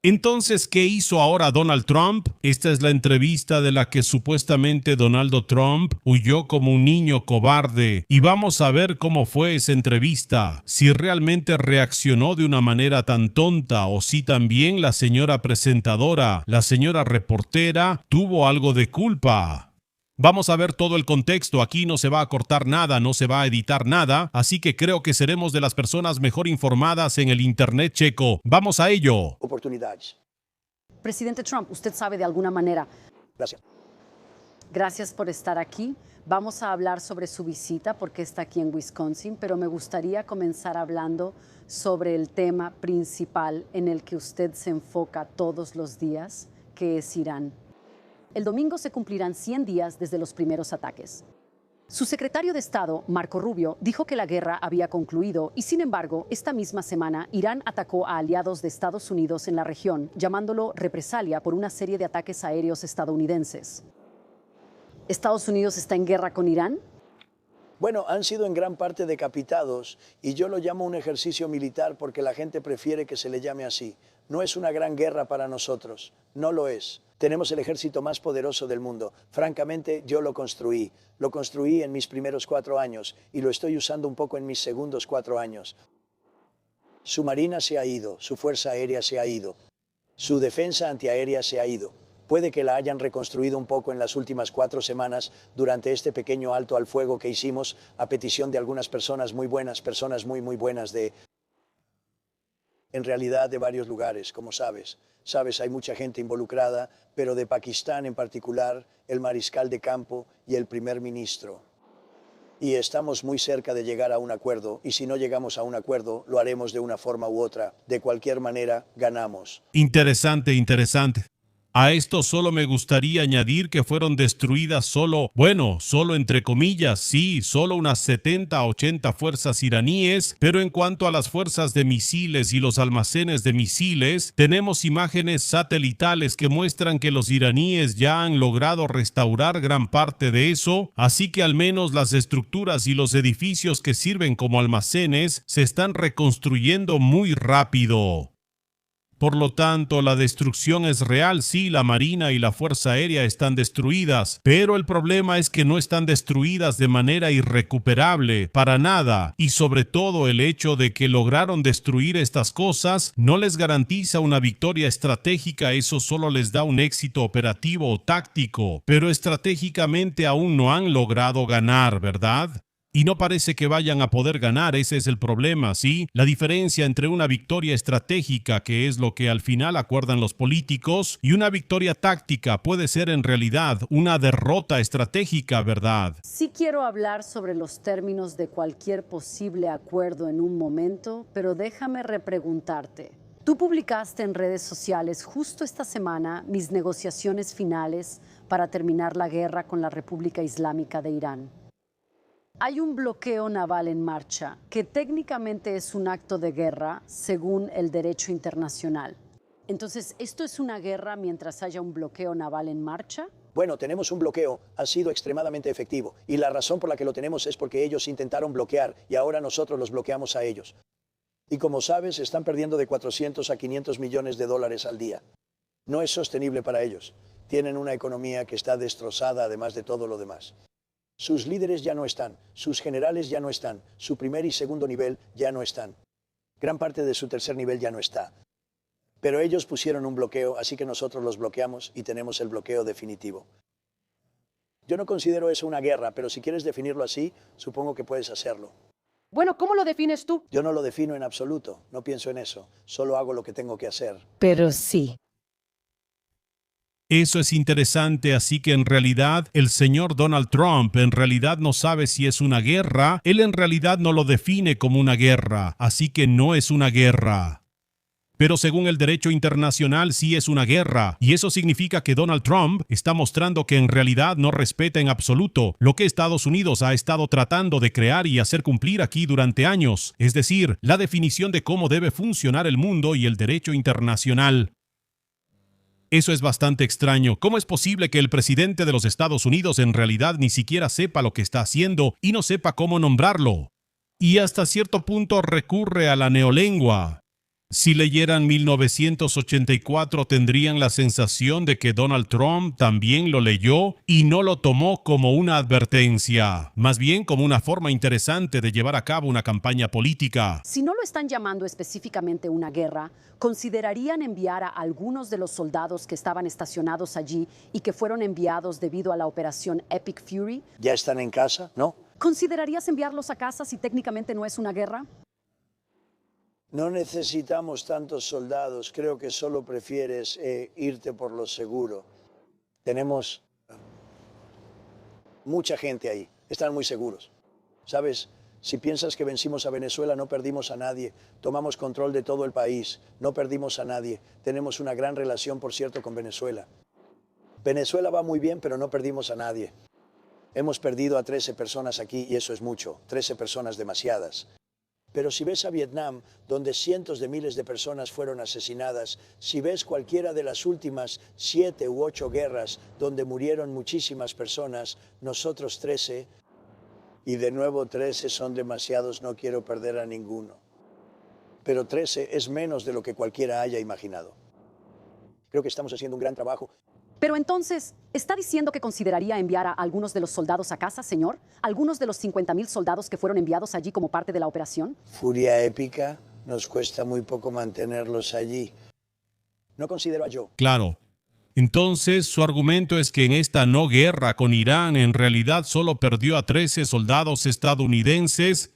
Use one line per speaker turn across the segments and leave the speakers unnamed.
Entonces, ¿qué hizo ahora Donald Trump? Esta es la entrevista de la que supuestamente Donald Trump huyó como un niño cobarde. Y vamos a ver cómo fue esa entrevista. Si realmente reaccionó de una manera tan tonta o si también la señora presentadora, la señora reportera, tuvo algo de culpa. Vamos a ver todo el contexto, aquí no se va a cortar nada, no se va a editar nada, así que creo que seremos de las personas mejor informadas en el Internet checo. ¡Vamos a ello!
Oportunidades.
Presidente Trump, usted sabe de alguna manera.
Gracias.
Gracias por estar aquí. Vamos a hablar sobre su visita porque está aquí en Wisconsin, pero me gustaría comenzar hablando sobre el tema principal en el que usted se enfoca todos los días, que es Irán. El domingo se cumplirán 100 días desde los primeros ataques. Su secretario de Estado, Marco Rubio, dijo que la guerra había concluido y, sin embargo, esta misma semana Irán atacó a aliados de Estados Unidos en la región, llamándolo represalia por una serie de ataques aéreos estadounidenses. ¿Estados Unidos está en guerra con Irán?
Bueno, han sido en gran parte decapitados y yo lo llamo un ejercicio militar porque la gente prefiere que se le llame así. No es una gran guerra para nosotros, no lo es. Tenemos el ejército más poderoso del mundo. Francamente, yo lo construí. Lo construí en mis primeros 4 años y lo estoy usando un poco en mis segundos 4 años. Su marina se ha ido, su fuerza aérea se ha ido, su defensa antiaérea se ha ido. Puede que la hayan reconstruido un poco en las últimas 4 semanas durante este pequeño alto al fuego que hicimos a petición de algunas personas muy buenas, personas muy buenas en realidad de varios lugares, como sabes. Sabes, hay mucha gente involucrada, pero de Pakistán en particular, el mariscal de campo y el primer ministro. Y estamos muy cerca de llegar a un acuerdo, y si no llegamos a un acuerdo, lo haremos de una forma u otra. De cualquier manera, ganamos.
Interesante, interesante. A esto solo me gustaría añadir que fueron destruidas solo entre comillas, sí, solo unas 70 a 80 fuerzas iraníes, pero en cuanto a las fuerzas de misiles y los almacenes de misiles, tenemos imágenes satelitales que muestran que los iraníes ya han logrado restaurar gran parte de eso, así que al menos las estructuras y los edificios que sirven como almacenes se están reconstruyendo muy rápido. Por lo tanto, la destrucción es real, sí, la Marina y la Fuerza Aérea están destruidas, pero el problema es que no están destruidas de manera irrecuperable, para nada, y sobre todo el hecho de que lograron destruir estas cosas no les garantiza una victoria estratégica, eso solo les da un éxito operativo o táctico, pero estratégicamente aún no han logrado ganar, ¿verdad? Y no parece que vayan a poder ganar, ese es el problema, ¿sí? La diferencia entre una victoria estratégica, que es lo que al final acuerdan los políticos, y una victoria táctica puede ser en realidad una derrota estratégica, ¿verdad?
Sí quiero hablar sobre los términos de cualquier posible acuerdo en un momento, pero déjame repreguntarte. Tú publicaste en redes sociales justo esta semana mis negociaciones finales para terminar la guerra con la República Islámica de Irán. Hay un bloqueo naval en marcha, que técnicamente es un acto de guerra según el derecho internacional. Entonces, ¿esto es una guerra mientras haya un bloqueo naval en marcha?
Bueno, tenemos un bloqueo, ha sido extremadamente efectivo, y la razón por la que lo tenemos es porque ellos intentaron bloquear y ahora nosotros los bloqueamos a ellos. Y como sabes, están perdiendo de 400 a 500 millones de dólares al día. No es sostenible para ellos. Tienen una economía que está destrozada además de todo lo demás. Sus líderes ya no están, sus generales ya no están, su primer y segundo nivel ya no están. Gran parte de su tercer nivel ya no está. Pero ellos pusieron un bloqueo, así que nosotros los bloqueamos y tenemos el bloqueo definitivo. Yo no considero eso una guerra, pero si quieres definirlo así, supongo que puedes hacerlo.
Bueno, ¿cómo lo defines tú?
Yo no lo defino en absoluto, no pienso en eso, solo hago lo que tengo que hacer.
Pero sí.
Eso es interesante, así que en realidad el señor Donald Trump en realidad no sabe si es una guerra, él en realidad no lo define como una guerra, así que no es una guerra. Pero según el derecho internacional sí es una guerra, y eso significa que Donald Trump está mostrando que en realidad no respeta en absoluto lo que Estados Unidos ha estado tratando de crear y hacer cumplir aquí durante años, es decir, la definición de cómo debe funcionar el mundo y el derecho internacional. Eso es bastante extraño. ¿Cómo es posible que el presidente de los Estados Unidos en realidad ni siquiera sepa lo que está haciendo y no sepa cómo nombrarlo? Y hasta cierto punto recurre a la neolengua. Si leyeran 1984 tendrían la sensación de que Donald Trump también lo leyó y no lo tomó como una advertencia, más bien como una forma interesante de llevar a cabo una campaña política.
Si no lo están llamando específicamente una guerra, ¿considerarían enviar a algunos de los soldados que estaban estacionados allí y que fueron enviados debido a la operación Epic Fury?
¿Ya están en casa? ¿No?
¿Considerarías enviarlos a casa si técnicamente no es una guerra?
No necesitamos tantos soldados. Creo que solo prefieres irte por lo seguro. Tenemos mucha gente ahí. Están muy seguros. ¿Sabes? Si piensas que vencimos a Venezuela, no perdimos a nadie. Tomamos control de todo el país. No perdimos a nadie. Tenemos una gran relación, por cierto, con Venezuela. Venezuela va muy bien, pero no perdimos a nadie. Hemos perdido a 13 personas aquí y eso es mucho. 13 personas demasiadas. Pero si ves a Vietnam, donde cientos de miles de personas fueron asesinadas, si ves cualquiera de las últimas 7 u 8 guerras donde murieron muchísimas personas, nosotros 13, y de nuevo 13 son demasiados, no quiero perder a ninguno. Pero 13 es menos de lo que cualquiera haya imaginado. Creo que estamos haciendo un gran trabajo.
Pero entonces, ¿está diciendo que consideraría enviar a algunos de los soldados a casa, señor? ¿Algunos de los 50,000 soldados que fueron enviados allí como parte de la operación?
Furia épica, nos cuesta muy poco mantenerlos allí. No considero a Joe.
Claro. Entonces, su argumento es que en esta no guerra con Irán en realidad solo perdió a 13 soldados estadounidenses.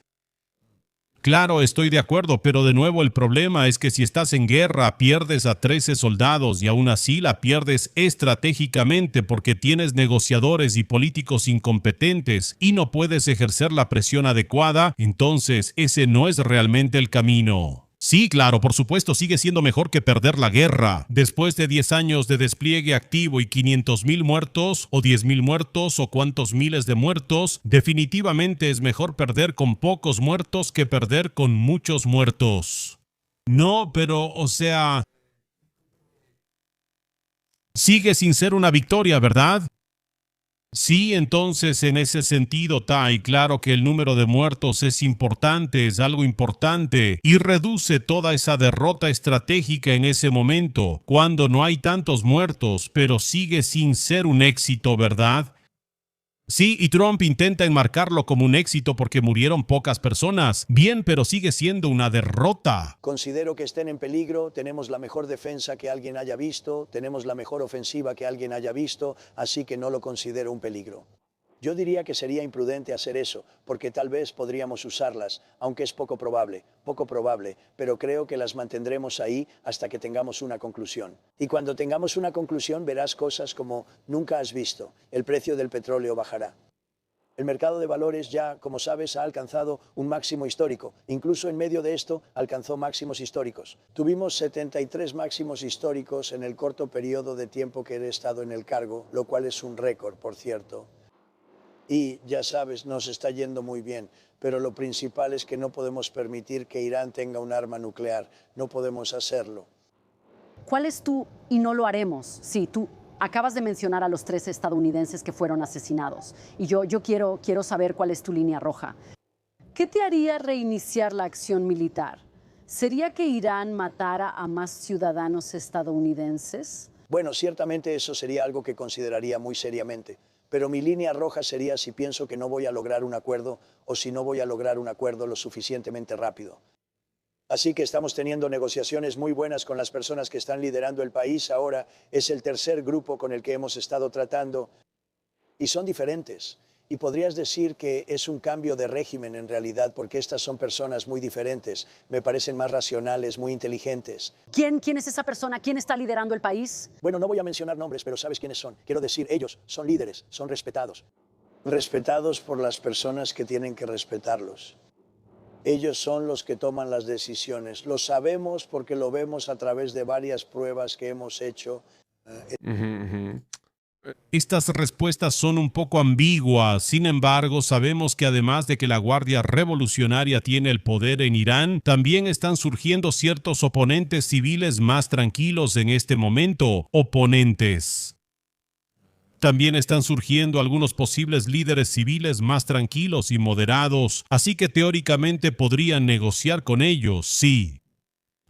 Claro, estoy de acuerdo, pero de nuevo el problema es que si estás en guerra pierdes a 13 soldados y aún así la pierdes estratégicamente porque tienes negociadores y políticos incompetentes y no puedes ejercer la presión adecuada, entonces ese no es realmente el camino. Sí, claro, por supuesto, sigue siendo mejor que perder la guerra. Después de 10 años de despliegue activo y 500,000 muertos, o 10,000 muertos, o cuántos miles de muertos, definitivamente es mejor perder con pocos muertos que perder con muchos muertos. No, pero, o sea, sigue sin ser una victoria, ¿verdad? Sí, entonces en ese sentido, Tai, claro que el número de muertos es importante, es algo importante y reduce toda esa derrota estratégica en ese momento, cuando no hay tantos muertos, pero sigue sin ser un éxito, ¿verdad? Sí, y Trump intenta enmarcarlo como un éxito porque murieron pocas personas. Bien, pero sigue siendo una derrota.
Considero que estén en peligro, tenemos la mejor defensa que alguien haya visto, tenemos la mejor ofensiva que alguien haya visto, así que no lo considero un peligro. Yo diría que sería imprudente hacer eso, porque tal vez podríamos usarlas, aunque es poco probable, pero creo que las mantendremos ahí hasta que tengamos una conclusión. Y cuando tengamos una conclusión verás cosas como nunca has visto, el precio del petróleo bajará. El mercado de valores ya, como sabes, ha alcanzado un máximo histórico. Incluso en medio de esto, alcanzó máximos históricos. Tuvimos 73 máximos históricos en el corto periodo de tiempo que he estado en el cargo, lo cual es un récord, por cierto. Y ya sabes, nos está yendo muy bien, pero lo principal es que no podemos permitir que Irán tenga un arma nuclear. No podemos hacerlo.
¿Cuál es tu y no lo haremos? Sí, tú acabas de mencionar a los 13 estadounidenses que fueron asesinados. Y yo quiero saber cuál es tu línea roja. ¿Qué te haría reiniciar la acción militar? ¿Sería que Irán matara a más ciudadanos estadounidenses?
Bueno, ciertamente eso sería algo que consideraría muy seriamente. Pero mi línea roja sería si pienso que no voy a lograr un acuerdo o si no voy a lograr un acuerdo lo suficientemente rápido. Así que estamos teniendo negociaciones muy buenas con las personas que están liderando el país. Ahora es el tercer grupo con el que hemos estado tratando y son diferentes. Y podrías decir que es un cambio de régimen en realidad, porque estas son personas muy diferentes. Me parecen más racionales, muy inteligentes.
¿Quién es esa persona? ¿Quién está liderando el país?
Bueno, no voy a mencionar nombres, pero sabes quiénes son. Quiero decir, ellos son líderes, son respetados. Respetados por las personas que tienen que respetarlos. Ellos son los que toman las decisiones. Lo sabemos porque lo vemos a través de varias pruebas que hemos hecho.
Estas respuestas son un poco ambiguas, sin embargo, sabemos que además de que la Guardia Revolucionaria tiene el poder en Irán, también están surgiendo ciertos oponentes civiles más tranquilos en este momento. Oponentes. También están surgiendo algunos posibles líderes civiles más tranquilos y moderados, así que teóricamente podrían negociar con ellos, sí.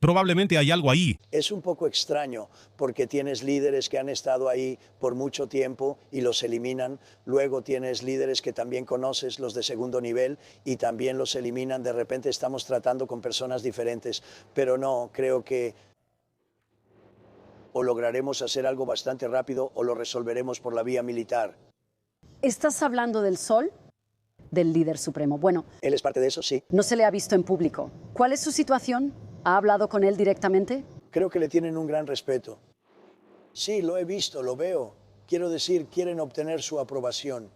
Probablemente hay algo ahí.
Es un poco extraño porque tienes líderes que han estado ahí por mucho tiempo y los eliminan. Luego tienes líderes que también conoces, los de segundo nivel, y también los eliminan. De repente estamos tratando con personas diferentes, pero no, creo que o lograremos hacer algo bastante rápido o lo resolveremos por la vía militar.
¿Estás hablando del Sol? Del líder supremo. Bueno,
¿Él es parte de eso? Sí.
no se le ha visto en público. ¿Cuál es su situación? ¿Ha hablado con él directamente?
Creo que le tienen un gran respeto. Sí, lo he visto, lo veo. Quiero decir, quieren obtener su aprobación.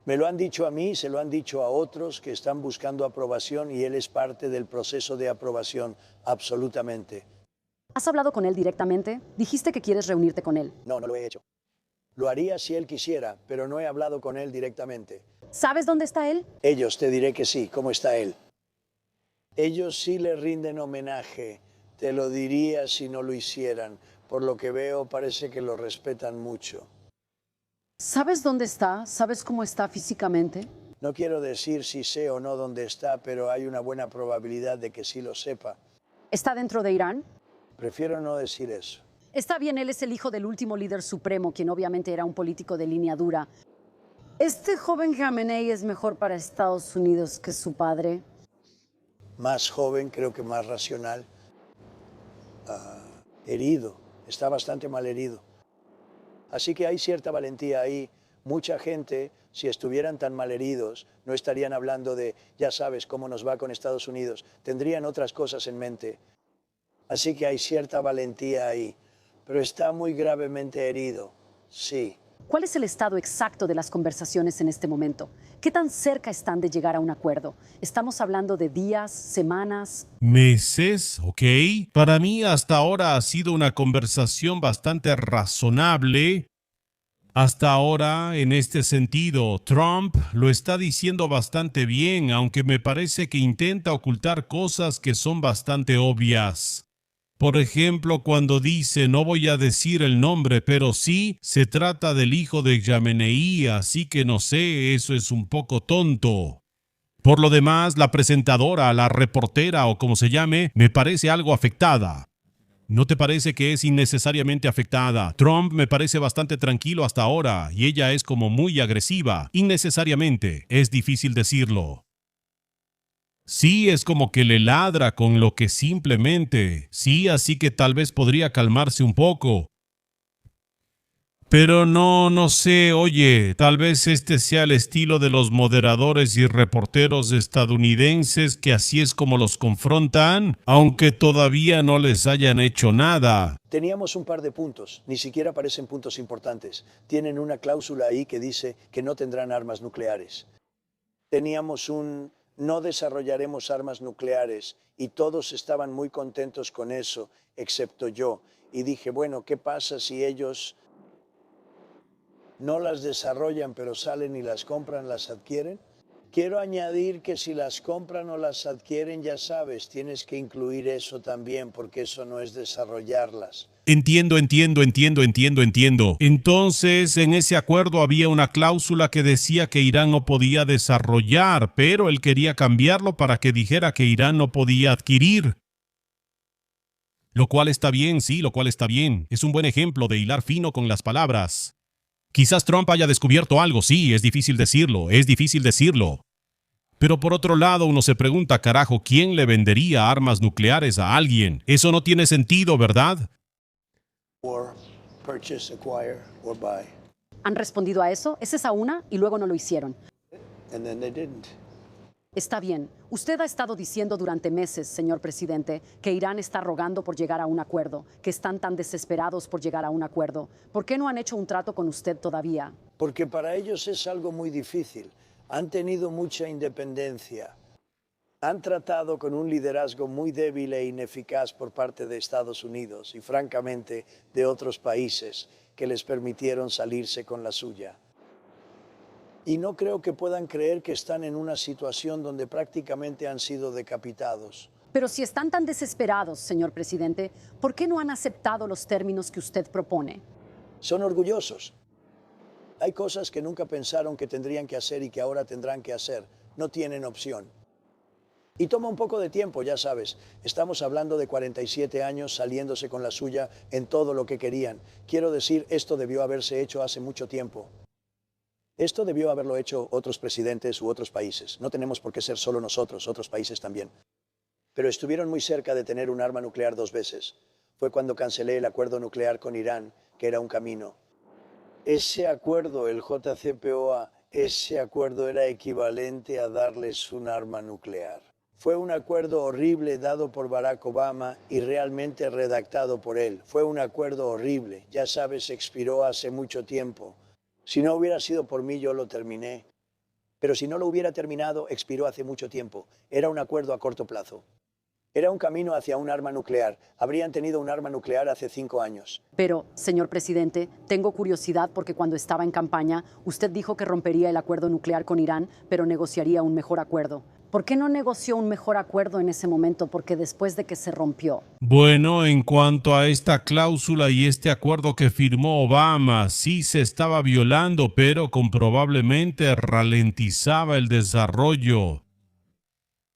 Me lo han dicho a mí, se lo han dicho a otros que están buscando aprobación y él es parte del proceso de aprobación, absolutamente.
¿Has hablado con él directamente? Dijiste que quieres reunirte con él.
No, no lo he hecho. Lo haría si él quisiera, pero no he hablado con él directamente.
¿Sabes dónde está él?
Ellos, te diré que sí. ¿Cómo está él? Ellos sí le rinden homenaje. Te lo diría si no lo hicieran. Por lo que veo, parece que lo respetan mucho.
¿Sabes dónde está? ¿Sabes cómo está físicamente?
No quiero decir si sé o no dónde está, pero hay una buena probabilidad de que sí lo sepa.
¿Está dentro de Irán?
Prefiero no decir eso.
Está bien, él es el hijo del último líder supremo, quien obviamente era un político de línea dura. ¿Este joven Khamenei es mejor para Estados Unidos que su padre?
Más joven, creo que más racional. Herido, está bastante mal herido. Así que hay cierta valentía ahí. Mucha gente, si estuvieran tan mal heridos, no estarían hablando de, ya sabes cómo nos va con Estados Unidos. Tendrían otras cosas en mente. Así que hay cierta valentía ahí. Pero está muy gravemente herido, sí.
¿Cuál es el estado exacto de las conversaciones en este momento? ¿Qué tan cerca están de llegar a un acuerdo? ¿Estamos hablando de días, semanas?
Meses, ¿ok? Para mí hasta ahora ha sido una conversación bastante razonable. Hasta ahora, en este sentido, Trump lo está diciendo bastante bien, aunque me parece que intenta ocultar cosas que son bastante obvias. Por ejemplo, cuando dice, no voy a decir el nombre, pero sí, se trata del hijo de Khamenei, así que no sé, eso es un poco tonto. Por lo demás, la presentadora, la reportera o como se llame, me parece algo afectada. ¿No te parece que es innecesariamente afectada? Trump me parece bastante tranquilo hasta ahora y ella es como muy agresiva, innecesariamente, es difícil decirlo. Sí, es como que le ladra con lo que simplemente, sí, así que tal vez podría calmarse un poco. Pero no sé, oye, tal vez este sea el estilo de los moderadores y reporteros estadounidenses, que así es como los confrontan, aunque todavía no les hayan hecho nada.
Teníamos un par de puntos, ni siquiera parecen puntos importantes. Tienen una cláusula ahí que dice que no tendrán armas nucleares. Teníamos un no desarrollaremos armas nucleares y todos estaban muy contentos con eso, excepto yo. Y dije, bueno, ¿qué pasa si ellos no las desarrollan, pero salen y las compran, las adquieren? Quiero añadir que si las compran o las adquieren, ya sabes, tienes que incluir eso también, porque eso no es desarrollarlas.
Entiendo. Entonces, en ese acuerdo había una cláusula que decía que Irán no podía desarrollar, pero él quería cambiarlo para que dijera que Irán no podía adquirir. Lo cual está bien, sí, lo cual está bien. Es un buen ejemplo de hilar fino con las palabras. Quizás Trump haya descubierto algo, sí, es difícil decirlo. Pero por otro lado, uno se pregunta, carajo, ¿quién le vendería armas nucleares a alguien? Eso no tiene sentido, ¿verdad?
Or purchase, acquire, or buy.
¿Han respondido a eso? Es esa una y luego no lo hicieron.
And then they didn't.
Está bien. Usted ha estado diciendo durante meses, señor presidente, que Irán está rogando por llegar a un acuerdo, que están tan desesperados por llegar a un acuerdo. ¿Por qué no han hecho un trato con usted todavía?
Porque para ellos es algo muy difícil. Han tenido mucha independencia. Han tratado con un liderazgo muy débil e ineficaz por parte de Estados Unidos y, francamente, de otros países que les permitieron salirse con la suya. Y no creo que puedan creer que están en una situación donde prácticamente han sido decapitados.
Pero si están tan desesperados, señor presidente, ¿por qué no han aceptado los términos que usted propone?
Son orgullosos. Hay cosas que nunca pensaron que tendrían que hacer y que ahora tendrán que hacer. No tienen opción. Y toma un poco de tiempo, ya sabes. Estamos hablando de 47 años saliéndose con la suya en todo lo que querían. Quiero decir, esto debió haberse hecho hace mucho tiempo. Esto debió haberlo hecho otros presidentes u otros países. No tenemos por qué ser solo nosotros, otros países también. Pero estuvieron muy cerca de tener un arma nuclear 2 veces. Fue cuando cancelé el acuerdo nuclear con Irán, que era un camino. Ese acuerdo, el JCPOA, ese acuerdo era equivalente a darles un arma nuclear. Fue un acuerdo horrible dado por Barack Obama y realmente redactado por él. Fue un acuerdo horrible. Ya sabes, expiró hace mucho tiempo. Si no hubiera sido por mí, yo lo terminé. Pero si no lo hubiera terminado, expiró hace mucho tiempo. Era un acuerdo a corto plazo. Era un camino hacia un arma nuclear. Habrían tenido un arma nuclear hace 5 años.
Pero, señor presidente, tengo curiosidad porque cuando estaba en campaña, usted dijo que rompería el acuerdo nuclear con Irán, pero negociaría un mejor acuerdo. ¿Por qué no negoció un mejor acuerdo en ese momento? Porque después de que se rompió.
Bueno, en cuanto a esta cláusula y este acuerdo que firmó Obama, sí se estaba violando, pero comprobablemente ralentizaba el desarrollo.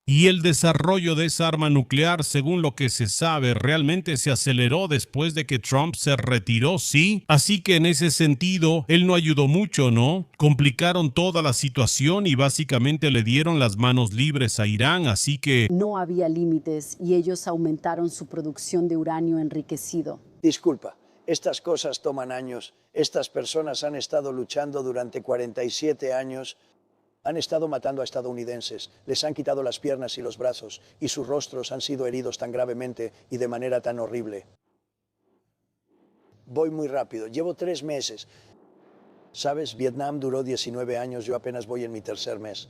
Y el desarrollo de esa arma nuclear, según lo que se sabe, realmente se aceleró después de que Trump se retiró, sí. Así que en ese sentido, él no ayudó mucho, ¿no? Complicaron toda la situación y básicamente le dieron las manos libres a Irán, así que...
No había límites y ellos aumentaron su producción de uranio enriquecido.
Disculpa, estas cosas toman años. Estas personas han estado luchando durante 47 años. Han estado matando a estadounidenses, les han quitado las piernas y los brazos, y sus rostros han sido heridos tan gravemente y de manera tan horrible. Voy muy rápido, llevo 3 meses. ¿Sabes? Vietnam duró 19 años, yo apenas voy en mi 3er mes.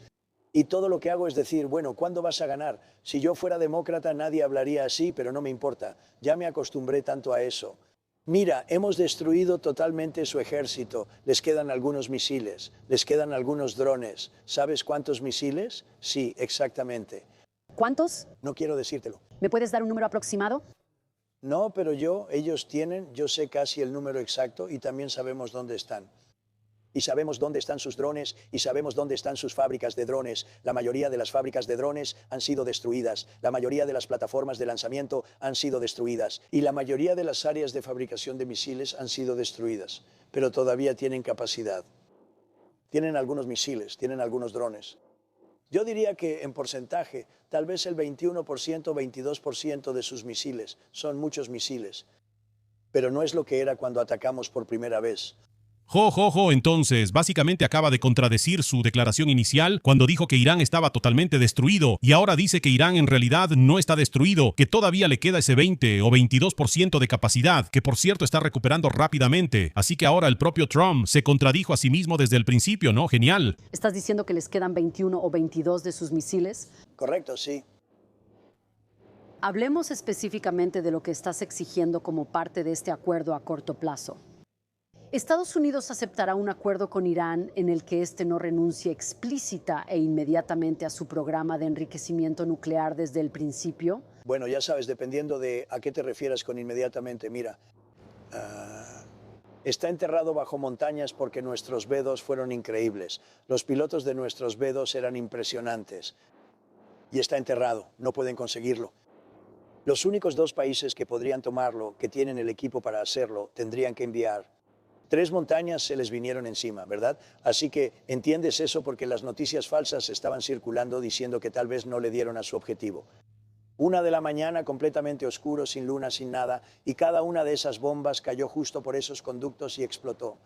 Y todo lo que hago es decir, bueno, ¿cuándo vas a ganar? Si yo fuera demócrata nadie hablaría así, pero no me importa. Ya me acostumbré tanto a eso. Mira, hemos destruido totalmente su ejército. Les quedan algunos misiles, les quedan algunos drones. ¿Sabes cuántos misiles? Sí, exactamente.
¿Cuántos?
No quiero decírtelo.
¿Me puedes dar un número aproximado?
No, pero ellos tienen, yo sé casi el número exacto y también sabemos dónde están. Y sabemos dónde están sus drones y sabemos dónde están sus fábricas de drones. La mayoría de las fábricas de drones han sido destruidas. La mayoría de las plataformas de lanzamiento han sido destruidas. Y la mayoría de las áreas de fabricación de misiles han sido destruidas. Pero todavía tienen capacidad. Tienen algunos misiles, tienen algunos drones. Yo diría que en porcentaje, tal vez el 21%, 22% de sus misiles son muchos misiles. Pero no es lo que era cuando atacamos por primera vez.
Entonces, básicamente acaba de contradecir su declaración inicial cuando dijo que Irán estaba totalmente destruido y ahora dice que Irán en realidad no está destruido, que todavía le queda ese 20 o 22% de capacidad, que por cierto está recuperando rápidamente. Así que ahora el propio Trump se contradijo a sí mismo desde el principio, ¿no? Genial.
¿Estás diciendo que les quedan 21 o 22 de sus misiles?
Correcto, sí.
Hablemos específicamente de lo que estás exigiendo como parte de este acuerdo a corto plazo. ¿Estados Unidos aceptará un acuerdo con Irán en el que éste no renuncie explícita e inmediatamente a su programa de enriquecimiento nuclear desde el principio?
Bueno, ya sabes, dependiendo de a qué te refieras con inmediatamente. Mira, está enterrado bajo montañas porque nuestros B-2 fueron increíbles. Los pilotos de nuestros B-2 eran impresionantes. Y está enterrado, no pueden conseguirlo. Los únicos 2 países que podrían tomarlo, que tienen el equipo para hacerlo, tendrían que enviar. 3 montañas se les vinieron encima, ¿verdad? Así que entiendes eso porque las noticias falsas estaban circulando diciendo que tal vez no le dieron a su objetivo. 1 de la mañana, completamente oscuro, sin luna, sin nada, y cada una de esas bombas cayó justo por esos conductos y explotó.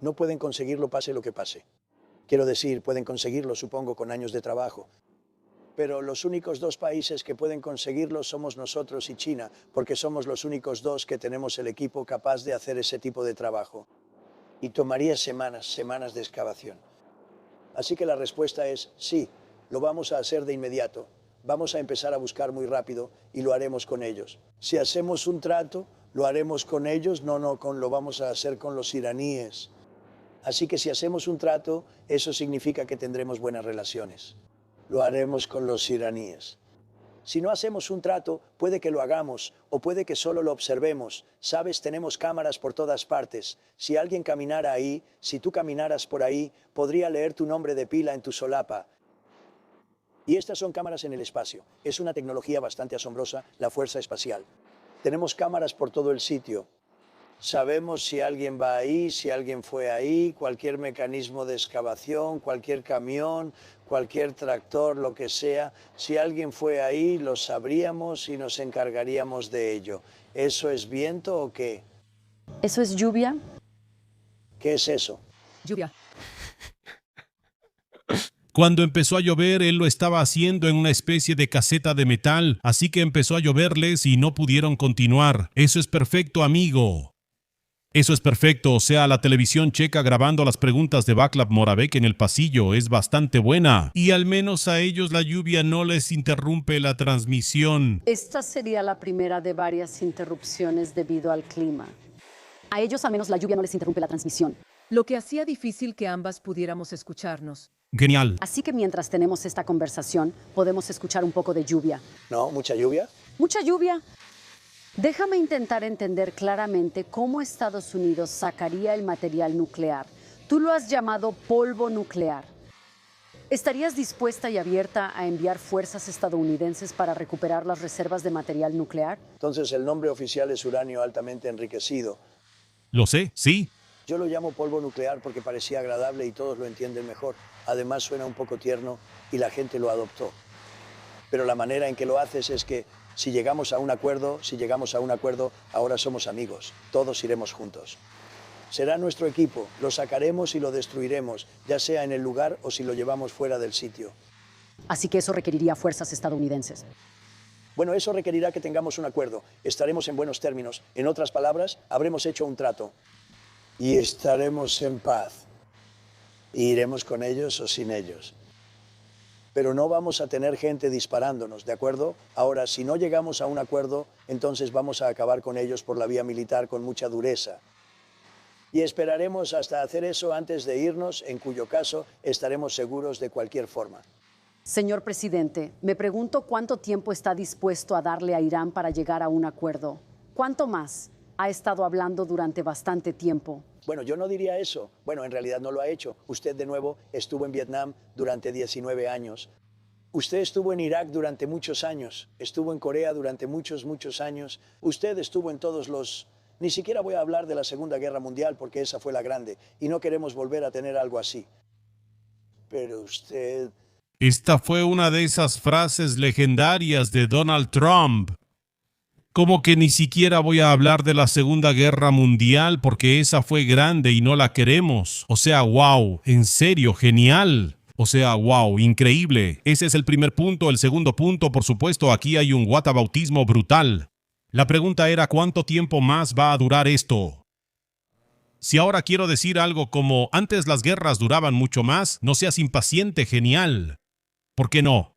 No pueden conseguirlo pase lo que pase. Quiero decir, pueden conseguirlo, supongo, con años de trabajo. Pero los únicos 2 países que pueden conseguirlo somos nosotros y China, porque somos los únicos 2 que tenemos el equipo capaz de hacer ese tipo de trabajo. Y tomaría semanas de excavación. Así que la respuesta es sí, lo vamos a hacer de inmediato. Vamos a empezar a buscar muy rápido y lo haremos con ellos. Si hacemos un trato, lo haremos con ellos, no lo vamos a hacer con los iraníes. Así que si hacemos un trato, eso significa que tendremos buenas relaciones. Lo haremos con los iraníes. Si no hacemos un trato, puede que lo hagamos o puede que solo lo observemos. Sabes, tenemos cámaras por todas partes. Si alguien caminara ahí, si tú caminaras por ahí, podría leer tu nombre de pila en tu solapa. Y estas son cámaras en el espacio. Es una tecnología bastante asombrosa, la fuerza espacial. Tenemos cámaras por todo el sitio. Sabemos si alguien va ahí, si alguien fue ahí, cualquier mecanismo de excavación, cualquier camión, cualquier tractor, lo que sea. Si alguien fue ahí, lo sabríamos y nos encargaríamos de ello. ¿Eso es viento o qué?
¿Eso es lluvia?
¿Qué es eso?
Lluvia.
Cuando empezó a llover, él lo estaba haciendo en una especie de caseta de metal, así que empezó a lloverles y no pudieron continuar. Eso es perfecto, amigo. Eso es perfecto, o sea, la televisión checa grabando las preguntas de Václav Moravec en el pasillo es bastante buena. Y al menos a ellos la lluvia no les interrumpe la transmisión.
Esta sería la primera de varias interrupciones debido al clima. A ellos al menos la lluvia no les interrumpe la transmisión.
Lo que hacía difícil que ambas pudiéramos escucharnos.
Genial.
Así que mientras tenemos esta conversación, podemos escuchar un poco de lluvia.
¿No? ¿Mucha lluvia?
Mucha lluvia. Déjame intentar entender claramente cómo Estados Unidos sacaría el material nuclear. Tú lo has llamado polvo nuclear. ¿Estarías dispuesta y abierta a enviar fuerzas estadounidenses para recuperar las reservas de material nuclear?
Entonces el nombre oficial es uranio altamente enriquecido.
Lo sé, sí.
Yo lo llamo polvo nuclear porque parecía agradable y todos lo entienden mejor. Además suena un poco tierno y la gente lo adoptó. Pero la manera en que lo haces es que si llegamos a un acuerdo, ahora somos amigos. Todos iremos juntos. Será nuestro equipo, lo sacaremos y lo destruiremos, ya sea en el lugar o si lo llevamos fuera del sitio.
Así que eso requeriría fuerzas estadounidenses.
Bueno, eso requerirá que tengamos un acuerdo. Estaremos en buenos términos. En otras palabras, habremos hecho un trato. Y estaremos en paz. Iremos con ellos o sin ellos. Pero no vamos a tener gente disparándonos, ¿de acuerdo? Ahora, si no llegamos a un acuerdo, entonces vamos a acabar con ellos por la vía militar con mucha dureza. Y esperaremos hasta hacer eso antes de irnos, en cuyo caso estaremos seguros de cualquier forma.
Señor presidente, me pregunto cuánto tiempo está dispuesto a darle a Irán para llegar a un acuerdo. ¿Cuánto más? Ha estado hablando durante bastante tiempo.
Bueno, yo no diría eso. Bueno, en realidad no lo ha hecho. Usted de nuevo estuvo en Vietnam durante 19 años. Usted estuvo en Irak durante muchos años. Estuvo en Corea durante muchos años. Usted estuvo en todos los... Ni siquiera voy a hablar de la Segunda Guerra Mundial porque esa fue la grande y no queremos volver a tener algo así. Pero usted...
Esta fue una de esas frases legendarias de Donald Trump. Como que ni siquiera voy a hablar de la Segunda Guerra Mundial porque esa fue grande y no la queremos. O sea, wow, en serio, genial. O sea, wow, increíble. Ese es el primer punto. El segundo punto, por supuesto, aquí hay un whataboutismo brutal. La pregunta era ¿cuánto tiempo más va a durar esto? Si ahora quiero decir algo como antes las guerras duraban mucho más, no seas impaciente, genial. ¿Por qué no?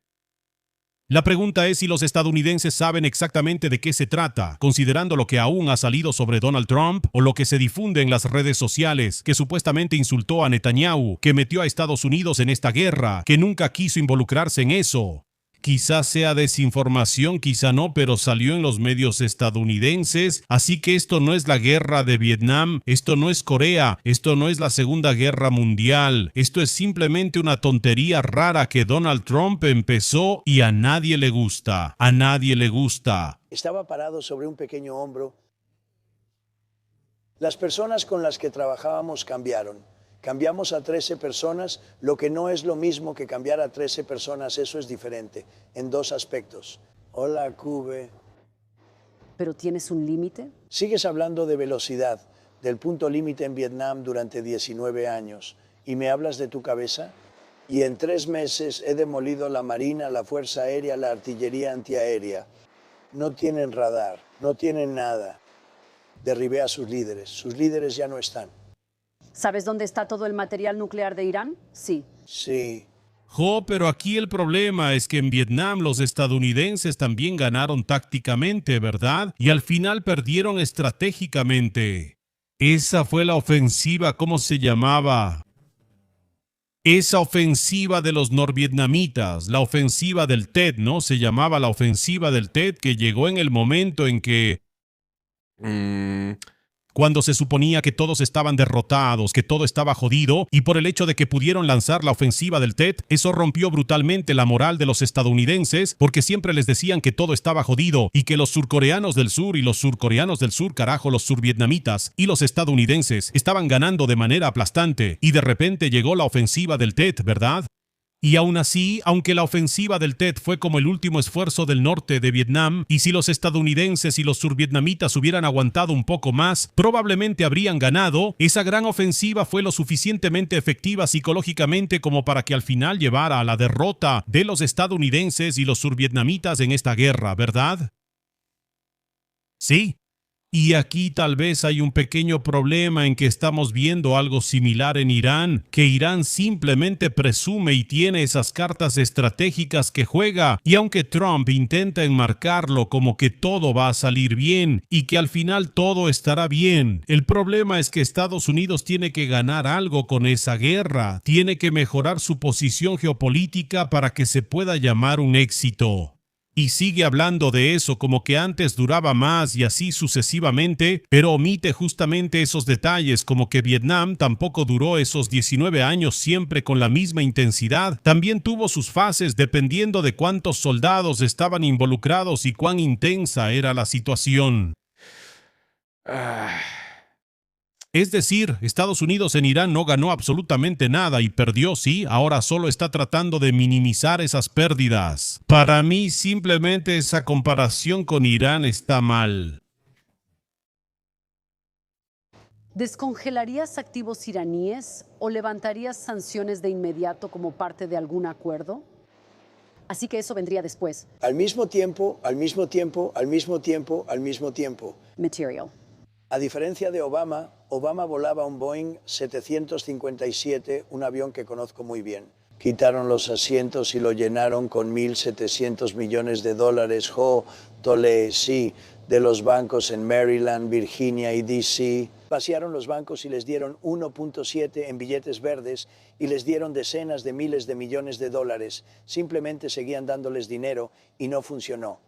La pregunta es si los estadounidenses saben exactamente de qué se trata, considerando lo que aún ha salido sobre Donald Trump o lo que se difunde en las redes sociales, que supuestamente insultó a Netanyahu, que metió a Estados Unidos en esta guerra, que nunca quiso involucrarse en eso. Quizás sea desinformación, quizá no, pero salió en los medios estadounidenses, así que esto no es la guerra de Vietnam, esto no es Corea, esto no es la Segunda Guerra Mundial, esto es simplemente una tontería rara que Donald Trump empezó y a nadie le gusta, a nadie le gusta.
Estaba parado sobre un pequeño hombro. Las personas con las que trabajábamos cambiaron. Cambiamos a 13 personas, lo que no es lo mismo que cambiar a 13 personas, eso es diferente, en dos aspectos. Hola, Cube.
¿Pero tienes un límite?
Sigues hablando de velocidad, del punto límite en Vietnam durante 19 años, y me hablas de tu cabeza. Y en 3 meses he demolido la Marina, la Fuerza Aérea, la Artillería Antiaérea. No tienen radar, no tienen nada. Derribé a sus líderes ya no están.
¿Sabes dónde está todo el material nuclear de Irán? Sí.
Sí.
Pero aquí el problema es que en Vietnam los estadounidenses también ganaron tácticamente, ¿verdad? Y al final perdieron estratégicamente. Esa fue la ofensiva, ¿cómo se llamaba? Esa ofensiva de los norvietnamitas, la ofensiva del Tet, ¿no? Se llamaba la ofensiva del Tet, que llegó en el momento en que... cuando se suponía que todos estaban derrotados, que todo estaba jodido, y por el hecho de que pudieron lanzar la ofensiva del Tet, eso rompió brutalmente la moral de los estadounidenses, porque siempre les decían que todo estaba jodido, y que los surcoreanos del sur y los surcoreanos del sur, carajo, los survietnamitas y los estadounidenses estaban ganando de manera aplastante, y de repente llegó la ofensiva del Tet, ¿verdad? Y aún así, aunque la ofensiva del Tet fue como el último esfuerzo del norte de Vietnam, y si los estadounidenses y los survietnamitas hubieran aguantado un poco más, probablemente habrían ganado, esa gran ofensiva fue lo suficientemente efectiva psicológicamente como para que al final llevara a la derrota de los estadounidenses y los survietnamitas en esta guerra, ¿verdad? Sí. Y aquí tal vez hay un pequeño problema en que estamos viendo algo similar en Irán, que Irán simplemente presume y tiene esas cartas estratégicas que juega, y aunque Trump intenta enmarcarlo como que todo va a salir bien y que al final todo estará bien, el problema es que Estados Unidos tiene que ganar algo con esa guerra, tiene que mejorar su posición geopolítica para que se pueda llamar un éxito. Y sigue hablando de eso como que antes duraba más y así sucesivamente, pero omite justamente esos detalles como que Vietnam tampoco duró esos 19 años siempre con la misma intensidad. También tuvo sus fases dependiendo de cuántos soldados estaban involucrados y cuán intensa era la situación. Es decir, Estados Unidos en Irán no ganó absolutamente nada y perdió, sí, ahora solo está tratando de minimizar esas pérdidas. Para mí, simplemente esa comparación con Irán está mal.
¿Descongelarías activos iraníes o levantarías sanciones de inmediato como parte de algún acuerdo? Así que eso vendría después.
Al mismo tiempo, al mismo tiempo, al mismo tiempo, al mismo tiempo.
Material.
A diferencia de Obama, Obama volaba un Boeing 757, un avión que conozco muy bien. Quitaron los asientos y lo llenaron con $1.700 millones, sí, de los bancos en Maryland, Virginia y D.C. Vaciaron los bancos y les dieron 1.7 en billetes verdes y les dieron decenas de miles de millones de dólares. Simplemente seguían dándoles dinero y no funcionó.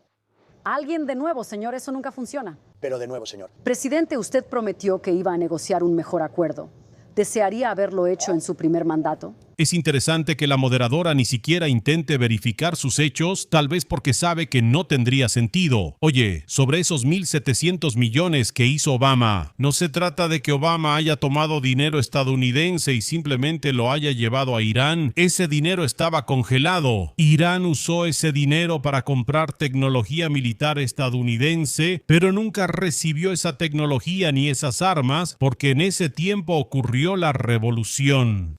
Alguien de nuevo, señor, eso nunca funciona.
Pero de nuevo, señor.
Presidente, usted prometió que iba a negociar un mejor acuerdo. ¿Desearía haberlo hecho en su primer mandato?
Es interesante que la moderadora ni siquiera intente verificar sus hechos, tal vez porque sabe que no tendría sentido. Oye, sobre esos 1.700 millones que hizo Obama, no se trata de que Obama haya tomado dinero estadounidense y simplemente lo haya llevado a Irán. Ese dinero estaba congelado. Irán usó ese dinero para comprar tecnología militar estadounidense, pero nunca recibió esa tecnología ni esas armas porque en ese tiempo ocurrió la revolución.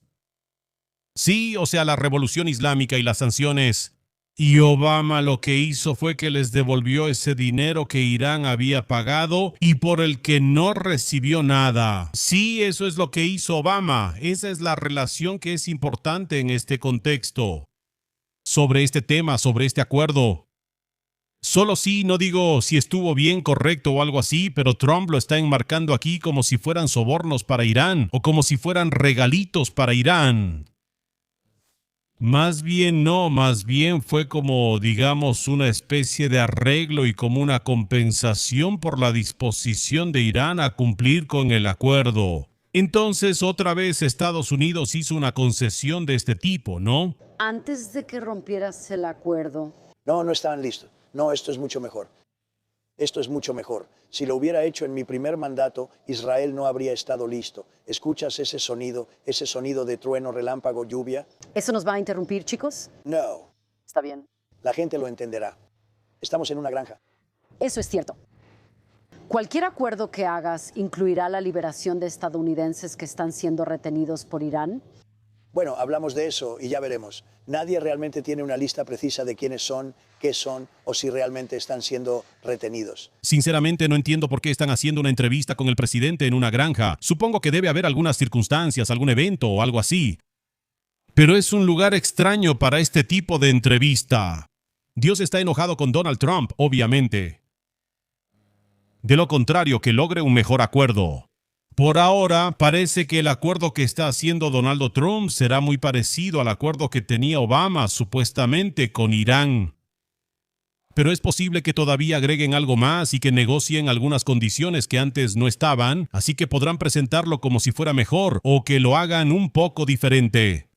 Sí, o sea, la revolución islámica y las sanciones. Y Obama lo que hizo fue que les devolvió ese dinero que Irán había pagado y por el que no recibió nada. Sí, eso es lo que hizo Obama. Esa es la relación que es importante en este contexto. Sobre este tema, sobre este acuerdo. Solo sí, no digo si estuvo bien, correcto o algo así, pero Trump lo está enmarcando aquí como si fueran sobornos para Irán o como si fueran regalitos para Irán. Más bien no, más bien fue como, digamos, una especie de arreglo y como una compensación por la disposición de Irán a cumplir con el acuerdo. Entonces, otra vez Estados Unidos hizo una concesión de este tipo, ¿no?
Antes de que rompieras el acuerdo.
No estaban listos. No, esto es mucho mejor. Esto es mucho mejor. Si lo hubiera hecho en mi primer mandato, Israel no habría estado listo. ¿Escuchas ese sonido de trueno, relámpago, lluvia?
¿Eso nos va a interrumpir, chicos?
No.
Está bien.
La gente lo entenderá. Estamos en una granja.
Eso es cierto. Cualquier acuerdo que hagas incluirá la liberación de estadounidenses que están siendo retenidos por Irán.
Bueno, hablamos de eso y ya veremos. Nadie realmente tiene una lista precisa de quiénes son, qué son o si realmente están siendo retenidos.
Sinceramente no entiendo por qué están haciendo una entrevista con el presidente en una granja. Supongo que debe haber algunas circunstancias, algún evento o algo así. Pero es un lugar extraño para este tipo de entrevista. Dios está enojado con Donald Trump, obviamente. De lo contrario, que logre un mejor acuerdo. Por ahora, parece que el acuerdo que está haciendo Donald Trump será muy parecido al acuerdo que tenía Obama, supuestamente, con Irán. pero es posible que todavía agreguen algo más y que negocien algunas condiciones que antes no estaban, así que podrán presentarlo como si fuera mejor o que lo hagan un poco diferente.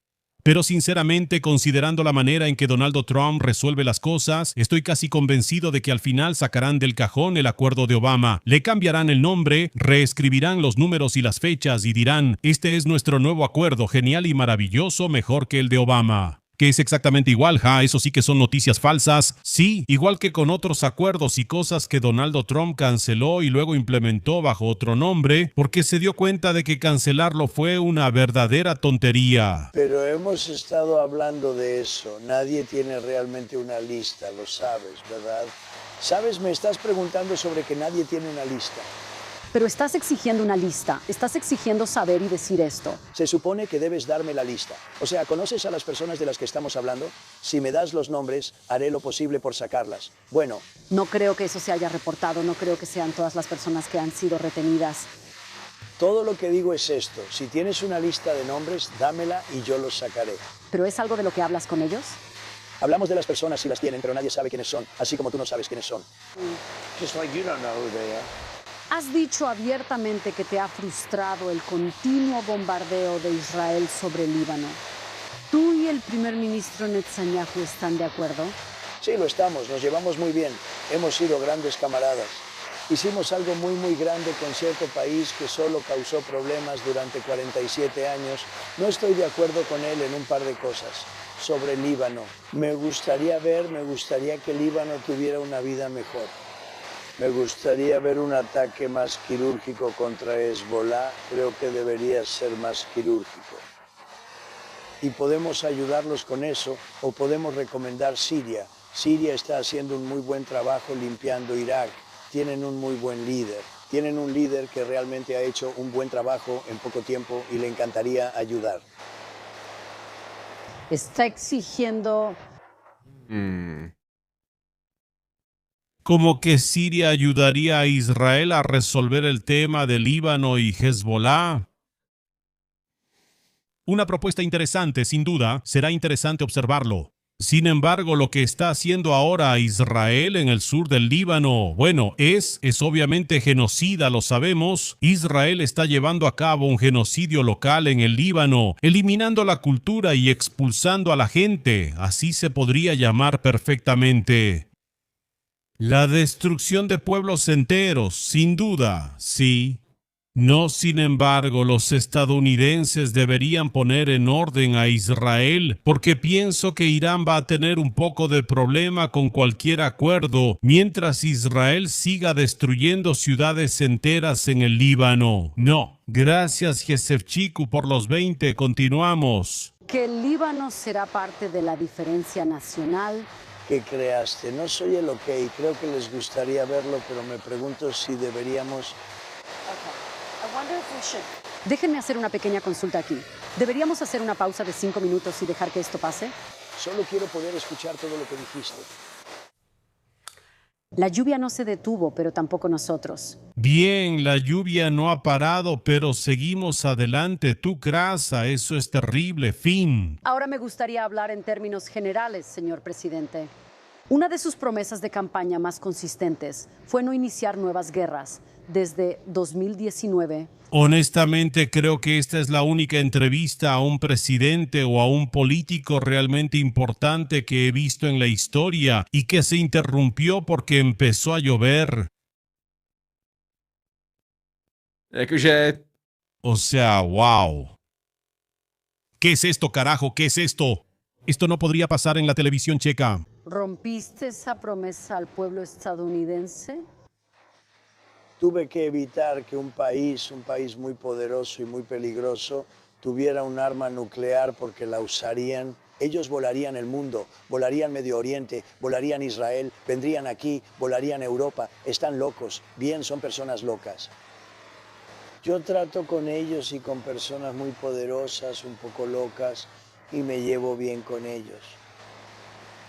Pero sinceramente, considerando la manera en que Donald Trump resuelve las cosas, estoy casi convencido de que al final sacarán del cajón el acuerdo de Obama, le cambiarán el nombre, reescribirán los números y las fechas y dirán, este es nuestro nuevo acuerdo, genial y maravilloso, mejor que el de Obama. Que es exactamente igual, eso sí que son noticias falsas. Sí, igual que con otros acuerdos y cosas que Donald Trump canceló y luego implementó bajo otro nombre, porque se dio cuenta de que cancelarlo fue una verdadera tontería.
Pero hemos estado hablando de eso. Nadie tiene realmente una lista, lo sabes, ¿verdad? ¿Sabes? Me estás preguntando sobre que nadie tiene una lista.
Pero estás exigiendo una lista, estás exigiendo saber y decir esto.
Se supone que debes darme la lista. O sea, ¿conoces a las personas de las que estamos hablando? Si me das los nombres, haré lo posible por sacarlas. Bueno.
No creo que eso se haya reportado, no creo que sean todas las personas que han sido retenidas.
Todo lo que digo es esto. Si tienes una lista de nombres, dámela y yo los sacaré.
¿Pero es algo de lo que hablas con ellos?
Hablamos de las personas si las tienen, pero nadie sabe quiénes son, así como tú no sabes quiénes son. Just like you don't know who they are.
Has dicho abiertamente que te ha frustrado el continuo bombardeo de Israel sobre el Líbano. ¿Tú y el primer ministro Netanyahu están de acuerdo?
Sí, lo estamos. Nos llevamos muy bien. Hemos sido grandes camaradas. Hicimos algo muy grande con cierto país que solo causó problemas durante 47 años. No estoy de acuerdo con él en un par de cosas. Sobre el Líbano. Me gustaría que el Líbano tuviera una vida mejor. Me gustaría ver un ataque más quirúrgico contra Hezbollah. Creo que debería ser más quirúrgico. Y podemos ayudarlos con eso o podemos recomendar Siria. Siria está haciendo un muy buen trabajo limpiando Irak. Tienen un muy buen líder. Tienen un líder que realmente ha hecho un buen trabajo en poco tiempo y le encantaría ayudar.
Está exigiendo...
Como que Siria ayudaría a Israel a resolver el tema del Líbano y Hezbollah. Una propuesta interesante, sin duda, será interesante observarlo. Sin embargo, lo que está haciendo ahora Israel en el sur del Líbano, bueno, es obviamente genocida, lo sabemos. Israel está llevando a cabo un genocidio local en el Líbano, eliminando la cultura y expulsando a la gente. Así se podría llamar perfectamente. La destrucción de pueblos enteros, sin duda, sí. No, sin embargo, los estadounidenses deberían poner en orden a Israel, porque pienso que Irán va a tener un poco de problema con cualquier acuerdo, mientras Israel siga destruyendo ciudades enteras en el Líbano. No. Gracias, Jezefchiku, por los 20. Continuamos.
Que el Líbano será parte de la diferencia nacional.
¿Qué creaste? No soy el OK, creo que les gustaría verlo, pero me pregunto si deberíamos...
Déjenme hacer una pequeña consulta aquí. ¿Deberíamos hacer una pausa de 5 minutos y dejar que esto pase?
Solo quiero poder escuchar todo lo que dijiste.
La lluvia no se detuvo, pero tampoco nosotros.
Bien, la lluvia no ha parado, pero seguimos adelante. Tú, Grasa, eso es terrible. Fin.
Ahora me gustaría hablar en términos generales, señor presidente. Una de sus promesas de campaña más consistentes fue no iniciar nuevas guerras desde 2019.
Honestamente, creo que esta es la única entrevista a un presidente o a un político realmente importante que he visto en la historia y que se interrumpió porque empezó a llover. O sea, wow. ¿Qué es esto, carajo? ¿Qué es esto? Esto no podría pasar en la televisión checa.
¿Rompiste esa promesa al pueblo estadounidense?
Tuve que evitar que un país muy poderoso y muy peligroso, tuviera un arma nuclear porque la usarían. Ellos volarían el mundo, volarían Medio Oriente, volarían Israel, vendrían aquí, volarían Europa. Están locos, bien, son personas locas. Yo trato con ellos y con personas muy poderosas, un poco locas, y me llevo bien con ellos.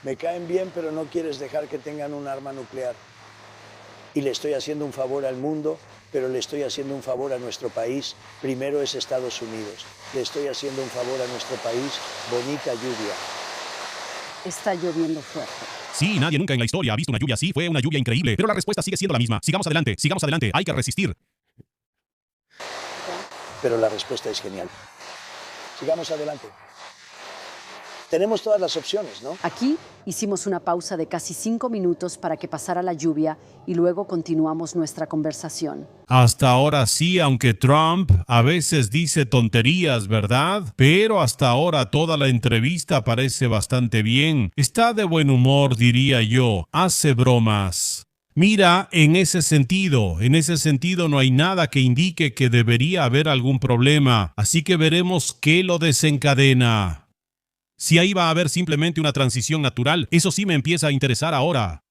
Me caen bien, pero no quieres dejar que tengan un arma nuclear. Y le estoy haciendo un favor al mundo, pero le estoy haciendo un favor a nuestro país. Primero es Estados Unidos. Le estoy haciendo un favor a nuestro país. Bonita lluvia.
Está lloviendo fuerte.
Sí, nadie nunca en la historia ha visto una lluvia así. Fue una lluvia increíble. Pero la respuesta sigue siendo la misma. Sigamos adelante. Sigamos adelante. Hay que resistir.
Pero la respuesta es genial. Sigamos adelante. Tenemos todas las opciones, ¿no?
Aquí hicimos una pausa de casi 5 minutos para que pasara la lluvia y luego continuamos nuestra conversación.
Hasta ahora sí, aunque Trump a veces dice tonterías, ¿verdad? Pero hasta ahora toda la entrevista parece bastante bien. Está de buen humor, diría yo. Hace bromas. Mira, en ese sentido no hay nada que indique que debería haber algún problema. Así que veremos qué lo desencadena. Si ahí va a haber simplemente una transición natural, eso sí me empieza a interesar ahora.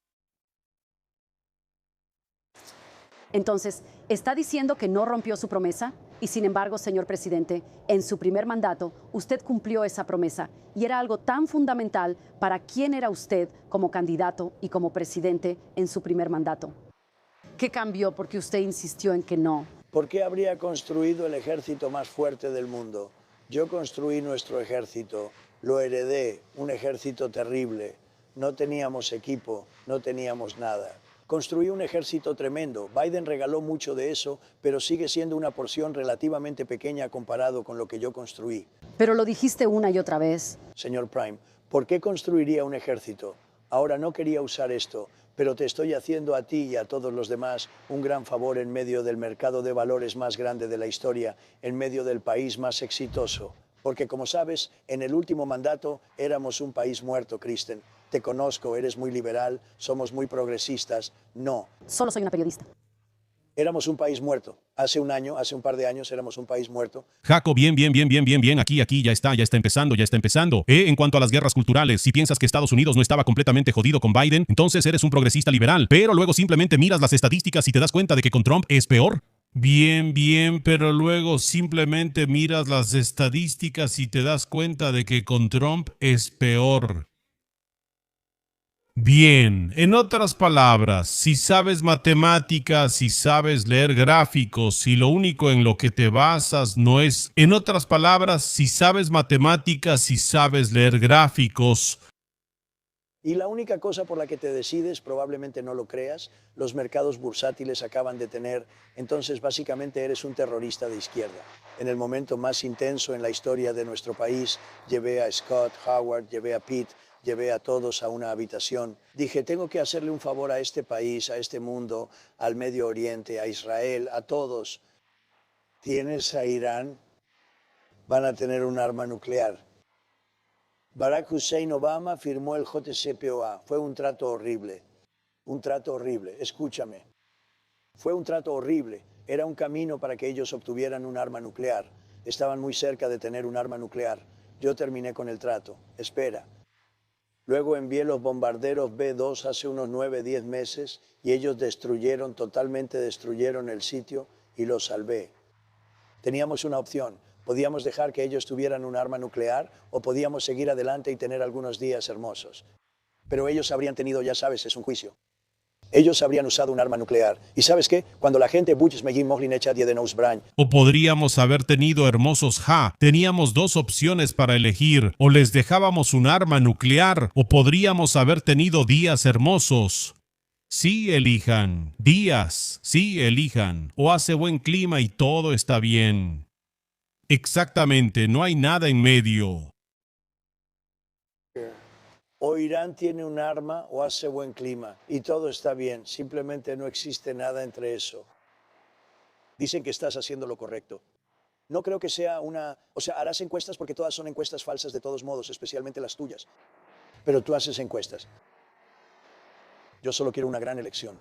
Entonces, ¿está diciendo que no rompió su promesa? Y sin embargo, señor presidente, en su primer mandato, usted cumplió esa promesa y era algo tan fundamental para quién era usted como candidato y como presidente en su primer mandato. ¿Qué cambió porque usted insistió en que no?
¿Por qué habría construido el ejército más fuerte del mundo? Yo construí nuestro ejército, lo heredé, un ejército terrible. No teníamos equipo, no teníamos nada. Construí un ejército tremendo. Biden regaló mucho de eso, pero sigue siendo una porción relativamente pequeña comparado con lo que yo construí.
Pero lo dijiste una y otra vez.
Señor Prime, ¿por qué construiría un ejército? Ahora no quería usar esto, pero te estoy haciendo a ti y a todos los demás un gran favor en medio del mercado de valores más grande de la historia, en medio del país más exitoso. Porque como sabes, en el último mandato éramos un país muerto, Kristen. Te conozco, eres muy liberal, somos muy progresistas. No.
Solo soy una periodista.
Éramos un país muerto. Hace un par de años éramos un país muerto.
Jaco, bien. Aquí, ya está empezando. En cuanto a las guerras culturales, si piensas que Estados Unidos no estaba completamente jodido con Biden, entonces eres un progresista liberal. Pero luego simplemente miras las estadísticas y te das cuenta de que con Trump es peor. Bien, pero luego simplemente miras las estadísticas y te das cuenta de que con Trump es peor. Bien, en otras palabras, si sabes matemáticas, si sabes leer gráficos, si lo único en lo que te basas no es... En otras palabras, si sabes matemáticas, si sabes leer gráficos...
Y la única cosa por la que te decides, probablemente no lo creas, los mercados bursátiles acaban de tener, entonces básicamente eres un terrorista de izquierda. En el momento más intenso en la historia de nuestro país, llevé a Scott, Howard, llevé a Pete, llevé a todos a una habitación. Dije, tengo que hacerle un favor a este país, a este mundo, al Medio Oriente, a Israel, a todos. ¿Tienes a Irán? Van a tener un arma nuclear. Barack Hussein Obama firmó el JCPOA. Fue un trato horrible. Un trato horrible. Escúchame. Fue un trato horrible. Era un camino para que ellos obtuvieran un arma nuclear. Estaban muy cerca de tener un arma nuclear. Yo terminé con el trato. Espera. Luego envié los bombarderos B-2 hace unos 9-10 meses y ellos totalmente destruyeron el sitio y lo salvé. Teníamos una opción. Podíamos dejar que ellos tuvieran un arma nuclear o podíamos seguir adelante y tener algunos días hermosos. Pero ellos habrían tenido, ya sabes, es un juicio. Ellos habrían usado un arma nuclear. ¿Y sabes qué? Cuando la gente
O podríamos haber tenido hermosos Teníamos dos opciones para elegir. O les dejábamos un arma nuclear o podríamos haber tenido días hermosos. Sí, elijan. Días. Sí, elijan. O hace buen clima y todo está bien. Exactamente, no hay nada en medio.
O Irán tiene un arma o hace buen clima y todo está bien. Simplemente no existe nada entre eso. Dicen que estás haciendo lo correcto. No creo que sea harás encuestas porque todas son encuestas falsas de todos modos, especialmente las tuyas. Pero tú haces encuestas. Yo solo quiero una gran elección.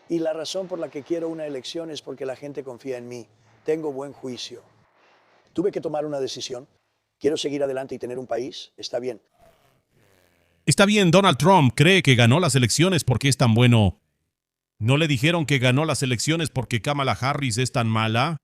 Y la razón por la que quiero una elección es porque la gente confía en mí. Tengo buen juicio. Tuve que tomar una decisión. Quiero seguir adelante y tener un país. Está bien.
Está bien, Donald Trump cree que ganó las elecciones porque es tan bueno. ¿No le dijeron que ganó las elecciones porque Kamala Harris es tan mala?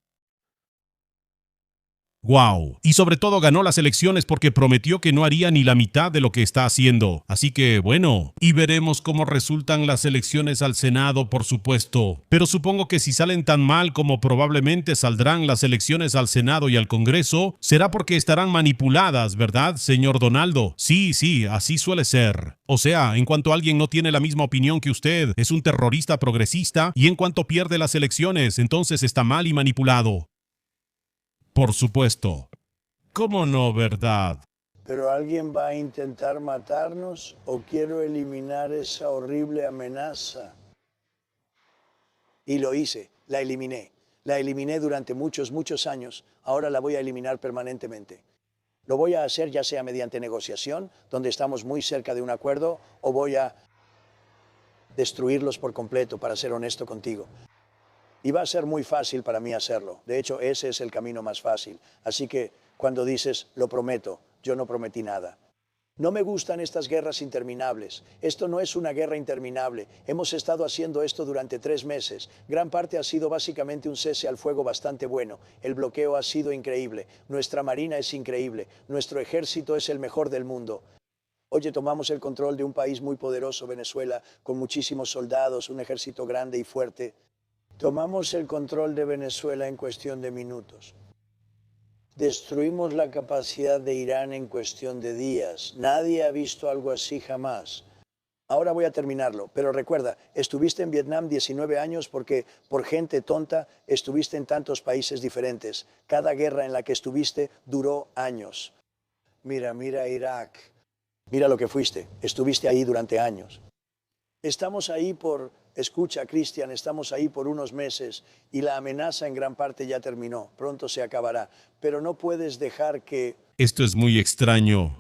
Wow. Y sobre todo ganó las elecciones porque prometió que no haría ni la mitad de lo que está haciendo. Así que, bueno, y veremos cómo resultan las elecciones al Senado, por supuesto. Pero supongo que si salen tan mal como probablemente saldrán las elecciones al Senado y al Congreso, será porque estarán manipuladas, ¿verdad, señor Donaldo? Sí, así suele ser. O sea, en cuanto alguien no tiene la misma opinión que usted, es un terrorista progresista, y en cuanto pierde las elecciones, entonces está mal y manipulado. Por supuesto. ¿Cómo no, verdad?
¿Pero alguien va a intentar matarnos o quiero eliminar esa horrible amenaza? Y lo hice, la eliminé. La eliminé durante muchos años, ahora la voy a eliminar permanentemente. Lo voy a hacer ya sea mediante negociación, donde estamos muy cerca de un acuerdo, o voy a destruirlos por completo, para ser honesto contigo. Y va a ser muy fácil para mí hacerlo. De hecho, ese es el camino más fácil. Así que cuando dices, lo prometo, yo no prometí nada. No me gustan estas guerras interminables. Esto no es una guerra interminable. Hemos estado haciendo esto durante 3 meses. Gran parte ha sido básicamente un cese al fuego bastante bueno. El bloqueo ha sido increíble. Nuestra marina es increíble. Nuestro ejército es el mejor del mundo. Oye, tomamos el control de un país muy poderoso, Venezuela, con muchísimos soldados, un ejército grande y fuerte. Tomamos el control de Venezuela en cuestión de minutos. Destruimos la capacidad de Irán en cuestión de días. Nadie ha visto algo así jamás. Ahora voy a terminarlo, pero recuerda, estuviste en Vietnam 19 años porque, por gente tonta, estuviste en tantos países diferentes. Cada guerra en la que estuviste duró años. Mira Irak. Mira lo que fuiste. Estuviste ahí durante años. Estamos ahí escucha, Cristian, estamos ahí por unos meses y la amenaza en gran parte ya terminó. Pronto se acabará. Pero no puedes dejar que...
Esto es muy extraño.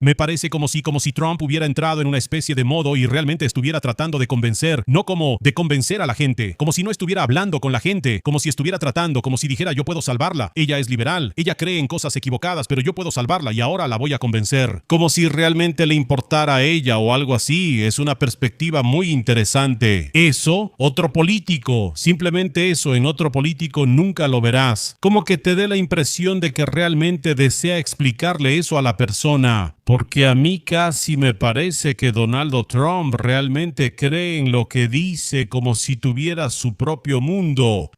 Me parece como si Trump hubiera entrado en una especie de modo y realmente estuviera tratando de convencer, no como de convencer a la gente, como si no estuviera hablando con la gente, como si estuviera tratando, como si dijera yo puedo salvarla, ella es liberal, ella cree en cosas equivocadas, pero yo puedo salvarla y ahora la voy a convencer. Como si realmente le importara a ella o algo así. Es una perspectiva muy interesante. Eso, otro político, simplemente eso en otro político nunca lo verás. Como que te dé la impresión de que realmente desea explicarle eso a la persona. Porque a mí casi me parece que Donald Trump realmente cree en lo que dice como si tuviera su propio mundo.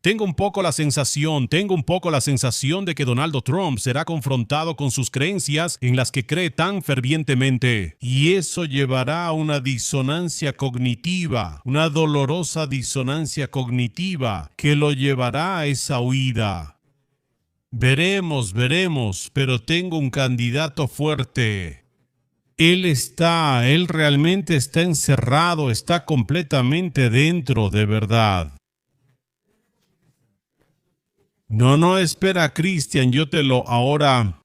Tengo un poco la sensación de que Donald Trump será confrontado con sus creencias en las que cree tan fervientemente. Y eso llevará a una disonancia cognitiva, una dolorosa disonancia cognitiva que lo llevará a esa huida. Veremos, pero tengo un candidato fuerte. Él realmente está encerrado, está completamente dentro, de verdad. No, espera, Cristian, ahora...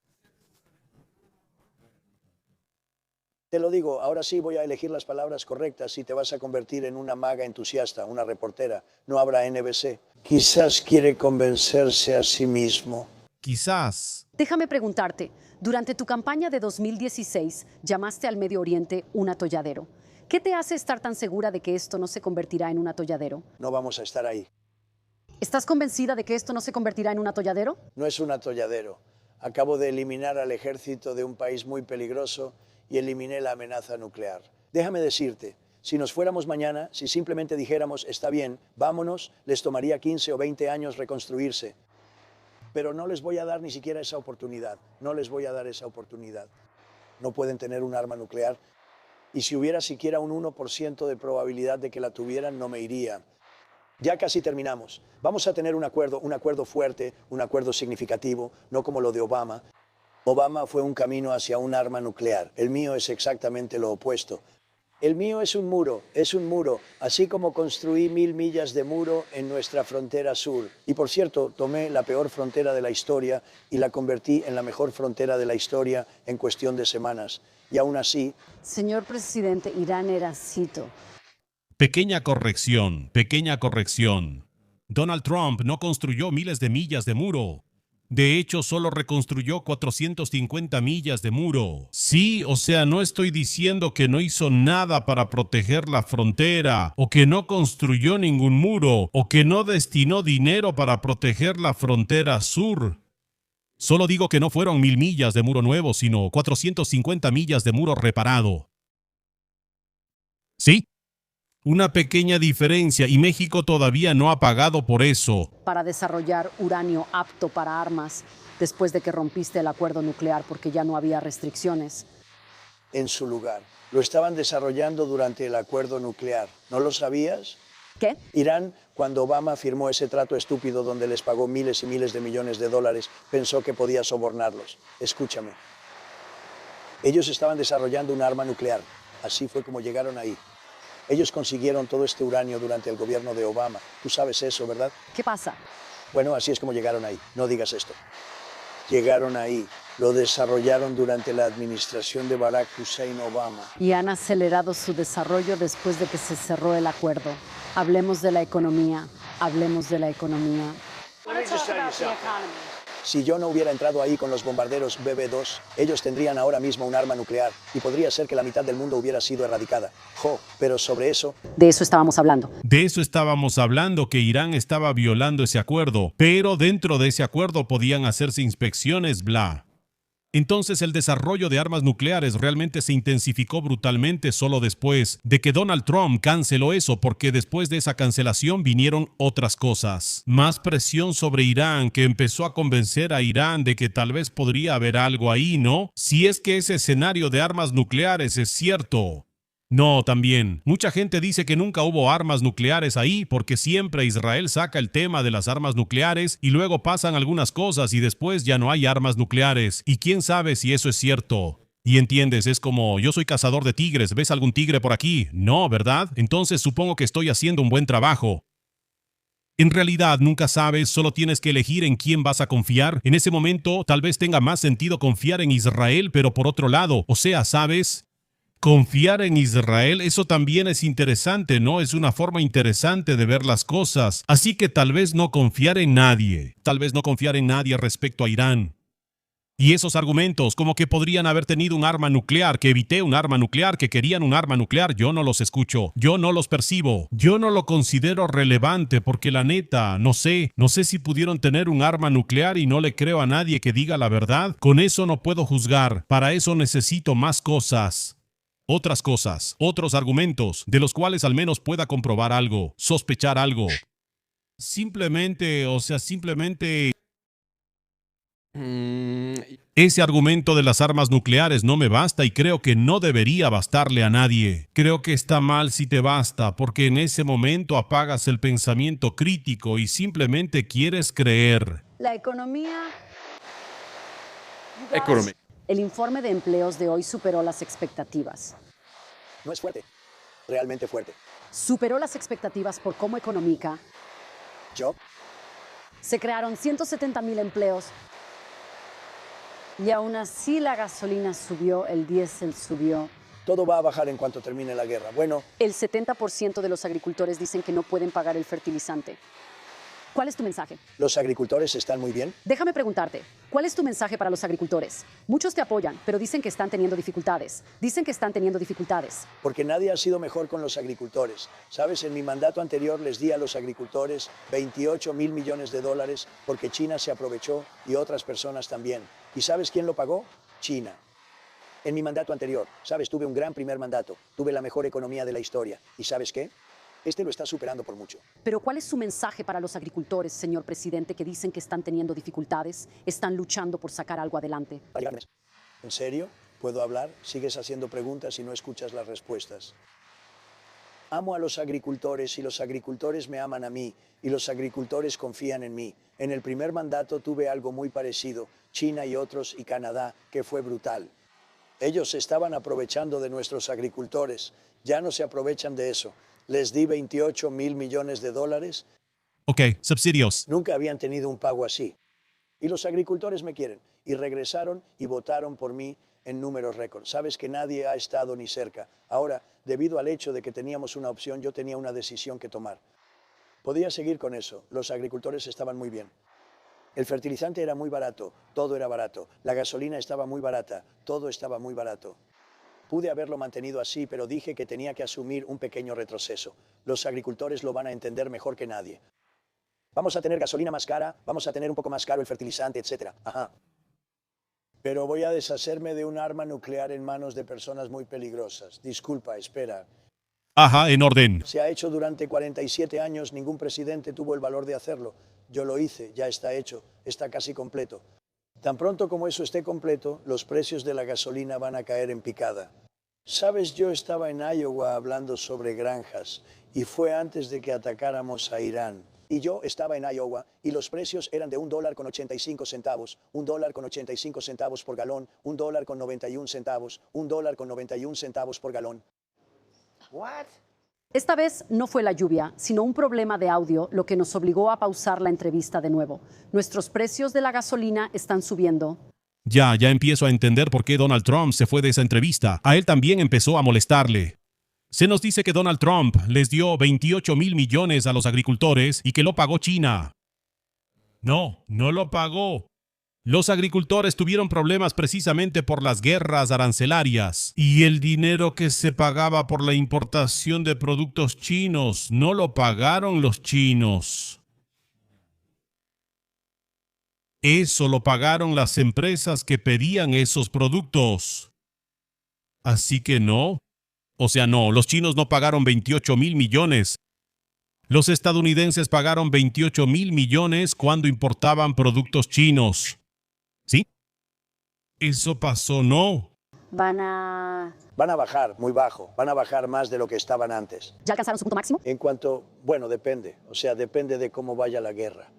Te lo digo, ahora sí voy a elegir las palabras correctas y te vas a convertir en una maga entusiasta, una reportera. No habrá NBC. Quizás quiere convencerse a sí mismo.
Quizás.
Déjame preguntarte, durante tu campaña de 2016 llamaste al Medio Oriente un atolladero. ¿Qué te hace estar tan segura de que esto no se convertirá en un atolladero?
No vamos a estar ahí.
¿Estás convencida de que esto no se convertirá en un atolladero?
No es un atolladero. Acabo de eliminar al ejército de un país muy peligroso y eliminé la amenaza nuclear. Déjame decirte, si nos fuéramos mañana, si simplemente dijéramos, está bien, vámonos, les tomaría 15 o 20 años reconstruirse. Pero no les voy a dar ni siquiera esa oportunidad. No les voy a dar esa oportunidad. No pueden tener un arma nuclear. Y si hubiera siquiera un 1% de probabilidad de que la tuvieran, no me iría. Ya casi terminamos. Vamos a tener un acuerdo fuerte, un acuerdo significativo, no como lo de Obama. Obama fue un camino hacia un arma nuclear. El mío es exactamente lo opuesto. El mío es un muro, así como construí 1000 millas de muro en nuestra frontera sur. Y por cierto, tomé la peor frontera de la historia y la convertí en la mejor frontera de la historia en cuestión de semanas. Y aún así...
Señor presidente, Irán era Cito.
Pequeña corrección. Donald Trump no construyó miles de millas de muro. De hecho, solo reconstruyó 450 millas de muro. Sí, o sea, no estoy diciendo que no hizo nada para proteger la frontera, o que no construyó ningún muro, o que no destinó dinero para proteger la frontera sur. Solo digo que no fueron 1000 millas de muro nuevo, sino 450 millas de muro reparado. ¿Sí? Una pequeña diferencia y México todavía no ha pagado por eso.
Para desarrollar uranio apto para armas después de que rompiste el acuerdo nuclear porque ya no había restricciones.
En su lugar. Lo estaban desarrollando durante el acuerdo nuclear. ¿No lo sabías?
¿Qué?
Irán, cuando Obama firmó ese trato estúpido donde les pagó miles y miles de millones de dólares, pensó que podía sobornarlos. Escúchame. Ellos estaban desarrollando un arma nuclear. Así fue como llegaron ahí. Ellos consiguieron todo este uranio durante el gobierno de Obama. Tú sabes eso, ¿verdad?
¿Qué pasa?
Bueno, así es como llegaron ahí. No digas esto. Llegaron ahí. Lo desarrollaron durante la administración de Barack Hussein Obama.
Y han acelerado su desarrollo después de que se cerró el acuerdo. Hablemos de la economía. Hablemos de la economía.
Si yo no hubiera entrado ahí con los bombarderos BB-2, ellos tendrían ahora mismo un arma nuclear y podría ser que la mitad del mundo hubiera sido erradicada. Pero sobre eso...
De eso estábamos hablando.
De eso estábamos hablando, que Irán estaba violando ese acuerdo, pero dentro de ese acuerdo podían hacerse inspecciones, bla. Entonces el desarrollo de armas nucleares realmente se intensificó brutalmente solo después de que Donald Trump canceló eso, porque después de esa cancelación vinieron otras cosas. Más presión sobre Irán, que empezó a convencer a Irán de que tal vez podría haber algo ahí, ¿no? Si es que ese escenario de armas nucleares es cierto. No, también. Mucha gente dice que nunca hubo armas nucleares ahí porque siempre Israel saca el tema de las armas nucleares y luego pasan algunas cosas y después ya no hay armas nucleares. Y quién sabe si eso es cierto. Y entiendes, es como, yo soy cazador de tigres, ¿ves algún tigre por aquí? No, ¿verdad? Entonces supongo que estoy haciendo un buen trabajo. En realidad nunca sabes, solo tienes que elegir en quién vas a confiar. En ese momento tal vez tenga más sentido confiar en Israel, pero por otro lado, o sea, ¿sabes? Confiar en Israel, eso también es interesante, ¿no? Es una forma interesante de ver las cosas. Así que tal vez no confiar en nadie. Tal vez no confiar en nadie respecto a Irán. Y esos argumentos, como que podrían haber tenido un arma nuclear, que evité un arma nuclear, que querían un arma nuclear, yo no los escucho. Yo no los percibo. Yo no lo considero relevante porque la neta, no sé si pudieron tener un arma nuclear y no le creo a nadie que diga la verdad. Con eso no puedo juzgar. Para eso necesito más cosas. Otras cosas, otros argumentos, de los cuales al menos pueda comprobar algo, sospechar algo. Simplemente, ese argumento de las armas nucleares no me basta y creo que no debería bastarle a nadie. Creo que está mal si te basta, porque en ese momento apagas el pensamiento crítico y simplemente quieres creer.
La economía...
Economía.
El informe de empleos de hoy superó las expectativas.
No es fuerte. Realmente fuerte.
Superó las expectativas por cómo económica.
¿Yo?
Se crearon 170,000 empleos. Y aún así la gasolina subió, el diésel subió.
Todo va a bajar en cuanto termine la guerra. Bueno,
El 70% de los agricultores dicen que no pueden pagar el fertilizante. ¿Cuál es tu mensaje?
los agricultores están muy bien.
Déjame preguntarte, ¿cuál es tu mensaje para los agricultores? Muchos te apoyan, pero dicen que están teniendo dificultades. Dicen que están teniendo dificultades.
Porque nadie ha sido mejor con los agricultores. Sabes, en mi mandato anterior les di a los agricultores 28,000 millones de dólares porque China se aprovechó y otras personas también. ¿Y sabes quién lo pagó? China. En mi mandato anterior, sabes, tuve un gran primer mandato. Tuve la mejor economía de la historia. ¿Y sabes qué? Este lo está superando por mucho.
Pero ¿cuál es su mensaje para los agricultores, señor presidente, que dicen que están teniendo dificultades, están luchando por sacar algo adelante?
¿En serio? ¿Puedo hablar? Sigues haciendo preguntas y no escuchas las respuestas. Amo a los agricultores y los agricultores me aman a mí y los agricultores confían en mí. En el primer mandato tuve algo muy parecido, China y otros y Canadá, que fue brutal. Ellos se estaban aprovechando de nuestros agricultores, ya no se aprovechan de eso. Les di 28,000 millones de dólares.
Ok, subsidios.
Nunca habían tenido un pago así. Y los agricultores me quieren. Y regresaron y votaron por mí en números récord. Sabes que nadie ha estado ni cerca. Ahora, debido al hecho de que teníamos una opción, yo tenía una decisión que tomar. Podía seguir con eso. Los agricultores estaban muy bien. El fertilizante era muy barato. Todo era barato. La gasolina estaba muy barata. Todo estaba muy barato. Pude haberlo mantenido así, pero dije que tenía que asumir un pequeño retroceso. Los agricultores lo van a entender mejor que nadie. Vamos a tener gasolina más cara, vamos a tener un poco más caro el fertilizante, etc. Ajá. Pero voy a deshacerme de un arma nuclear en manos de personas muy peligrosas. Disculpa, espera.
Ajá, en orden.
Se ha hecho durante 47 años, ningún presidente tuvo el valor de hacerlo. Yo lo hice, ya está hecho, está casi completo. Tan pronto como eso esté completo, los precios de la gasolina van a caer en picada. Sabes, yo estaba en Iowa hablando sobre granjas y fue antes de que atacáramos a Irán. Y yo estaba en Iowa y los precios eran de $1.85, $1.85 por galón, $1.91, $1.91 por galón.
What?
Esta vez no fue la lluvia, sino un problema de audio lo que nos obligó a pausar la entrevista de nuevo. Nuestros precios de la gasolina están subiendo.
Ya empiezo a entender por qué Donald Trump se fue de esa entrevista. A él también empezó a molestarle. Se nos dice que Donald Trump les dio 28,000 millones a los agricultores y que lo pagó China. No lo pagó. Los agricultores tuvieron problemas precisamente por las guerras arancelarias y el dinero que se pagaba por la importación de productos chinos no lo pagaron los chinos. Eso lo pagaron las empresas que pedían esos productos. Así que no. O sea, no, los chinos no pagaron 28,000 millones. Los estadounidenses pagaron 28,000 millones cuando importaban productos chinos. ¿Sí? Eso pasó, no.
Van a bajar muy bajo, van a bajar más de lo que estaban antes.
¿Ya alcanzaron su punto máximo?
En cuanto, bueno, depende, o sea, depende de cómo vaya la guerra.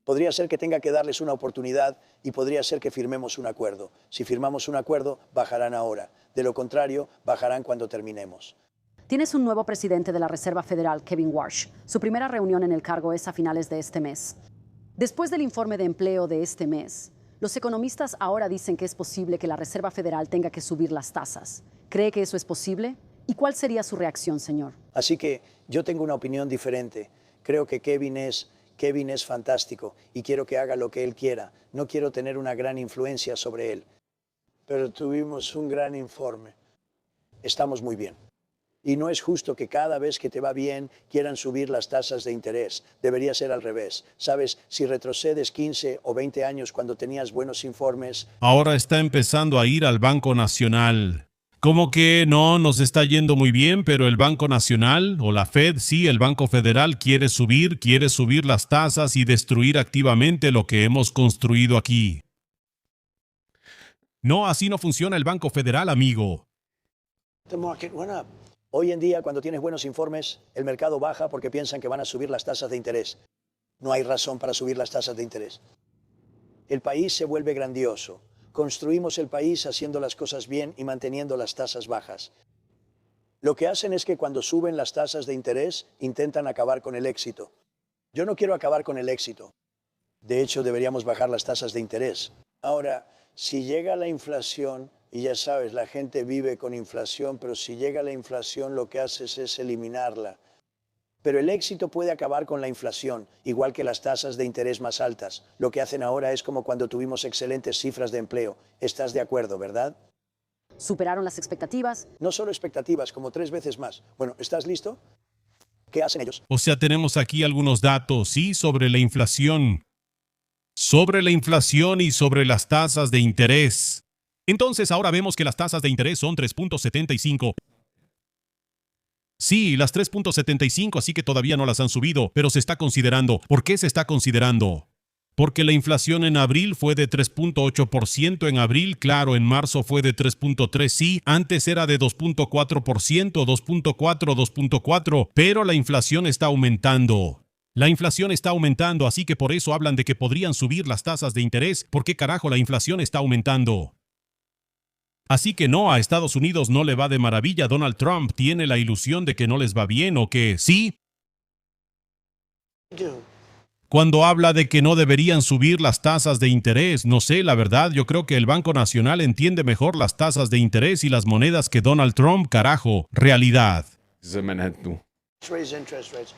Podría ser que tenga que darles una oportunidad y podría ser que firmemos un acuerdo. Si firmamos un acuerdo, bajarán ahora. De lo contrario, bajarán cuando terminemos.
Tienes un nuevo presidente de la Reserva Federal, Kevin Warsh. Su primera reunión en el cargo es a finales de este mes. Después del informe de empleo de este mes, los economistas ahora dicen que es posible que la Reserva Federal tenga que subir las tasas. ¿Cree que eso es posible? ¿Y cuál sería su reacción, señor?
Así que yo tengo una opinión diferente. Creo que Kevin es fantástico y quiero que haga lo que él quiera. No quiero tener una gran influencia sobre él. Pero tuvimos un gran informe. Estamos muy bien. Y no es justo que cada vez que te va bien quieran subir las tasas de interés. Debería ser al revés. Sabes, si retrocedes 15 o 20 años cuando tenías buenos informes...
Ahora está empezando a ir al Banco Nacional. Como que no nos está yendo muy bien, pero el Banco Nacional o la Fed, sí, el Banco Federal quiere subir las tasas y destruir activamente lo que hemos construido aquí. No, así no funciona el Banco Federal, amigo.
The market went up. Hoy en día, cuando tienes buenos informes, el mercado baja porque piensan que van a subir las tasas de interés. No hay razón para subir las tasas de interés. El país se vuelve grandioso. Construimos el país haciendo las cosas bien y manteniendo las tasas bajas. Lo que hacen es que cuando suben las tasas de interés, intentan acabar con el éxito. Yo no quiero acabar con el éxito. De hecho, deberíamos bajar las tasas de interés. Ahora, si llega la inflación, y ya sabes, la gente vive con inflación, pero si llega la inflación, lo que haces es eliminarla. Pero el éxito puede acabar con la inflación, igual que las tasas de interés más altas. Lo que hacen ahora es como cuando tuvimos excelentes cifras de empleo. ¿Estás de acuerdo, verdad?
¿Superaron las expectativas?
No solo expectativas, como 3 veces más. Bueno, ¿estás listo? ¿Qué hacen ellos?
O sea, tenemos aquí algunos datos, sí, sobre la inflación. Sobre la inflación y sobre las tasas de interés. Entonces ahora vemos que las tasas de interés son 3.75. Sí, las 3.75, así que todavía no las han subido, pero se está considerando. ¿Por qué se está considerando? Porque la inflación en abril fue de 3.8% en abril, claro, en marzo fue de 3.3%, sí, antes era de 2.4%, 2.4, pero la inflación está aumentando. La inflación está aumentando, así que por eso hablan de que podrían subir las tasas de interés. ¿Por qué carajo la inflación está aumentando? Así que no, a Estados Unidos no le va de maravilla. Donald Trump tiene la ilusión de que no les va bien o que sí. Cuando habla de que no deberían subir las tasas de interés, no sé, la verdad, yo creo que el Banco Nacional entiende mejor las tasas de interés y las monedas que Donald Trump, carajo, realidad.
Raise interest rates.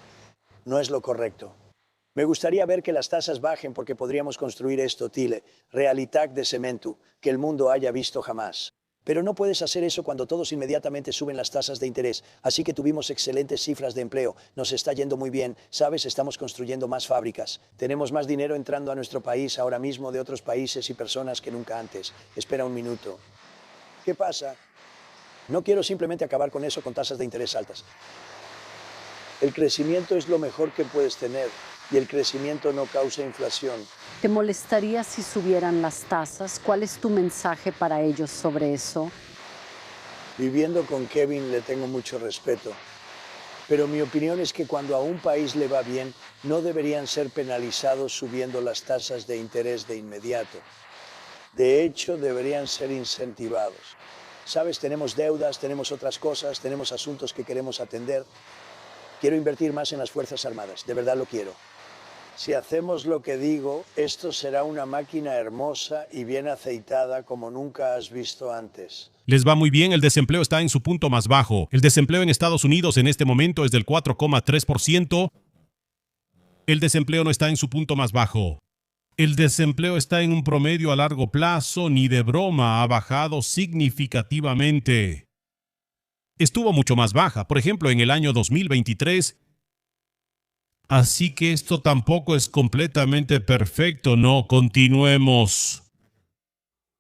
No es lo correcto. Me gustaría ver que las tasas bajen porque podríamos construir esto, Tile, realidad de cemento, que el mundo haya visto jamás. Pero no puedes hacer eso cuando todos inmediatamente suben las tasas de interés. Así que tuvimos excelentes cifras de empleo. Nos está yendo muy bien. Sabes, estamos construyendo más fábricas. Tenemos más dinero entrando a nuestro país ahora mismo de otros países y personas que nunca antes. Espera un minuto. ¿Qué pasa? No quiero simplemente acabar con eso con tasas de interés altas. El crecimiento es lo mejor que puedes tener y el crecimiento no causa inflación.
¿Te molestaría si subieran las tasas? ¿Cuál es tu mensaje para ellos sobre eso?
Viviendo con Kevin le tengo mucho respeto, pero mi opinión es que cuando a un país le va bien, no deberían ser penalizados subiendo las tasas de interés de inmediato. De hecho, deberían ser incentivados. Sabes, tenemos deudas, tenemos otras cosas, tenemos asuntos que queremos atender. Quiero invertir más en las Fuerzas Armadas, de verdad lo quiero. Si hacemos lo que digo, esto será una máquina hermosa y bien aceitada como nunca has visto antes.
Les va muy bien, el desempleo está en su punto más bajo. El desempleo en Estados Unidos en este momento es del 4,3%. El desempleo no está en su punto más bajo. El desempleo está en un promedio a largo plazo, ni de broma ha bajado significativamente. Estuvo mucho más baja, por ejemplo, en el año 2023. Así que esto tampoco es completamente perfecto, no continuemos.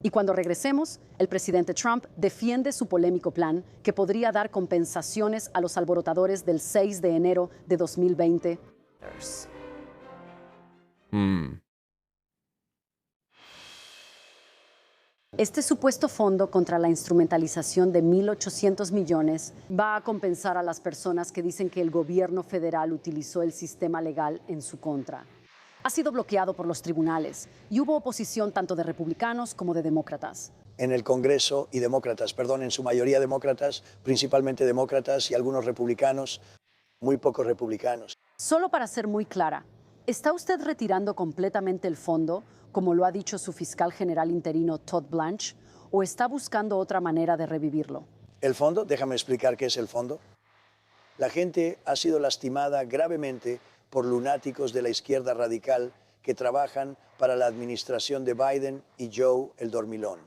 Y cuando regresemos, el presidente Trump defiende su polémico plan que podría dar compensaciones a los alborotadores del 6 de enero de 2020. Este supuesto fondo contra la instrumentalización de 1.800 millones va a compensar a las personas que dicen que el gobierno federal utilizó el sistema legal en su contra. Ha sido bloqueado por los tribunales y hubo oposición tanto de republicanos como de demócratas.
En el Congreso y demócratas, perdón, en su mayoría demócratas, principalmente demócratas y algunos republicanos, muy pocos republicanos.
Solo para ser muy clara, ¿está usted retirando completamente el fondo, como lo ha dicho su fiscal general interino Todd Blanche, o está buscando otra manera de revivirlo?
¿El fondo? Déjame explicar qué es el fondo. La gente ha sido lastimada gravemente por lunáticos de la izquierda radical que trabajan para la administración de Biden y Joe el dormilón.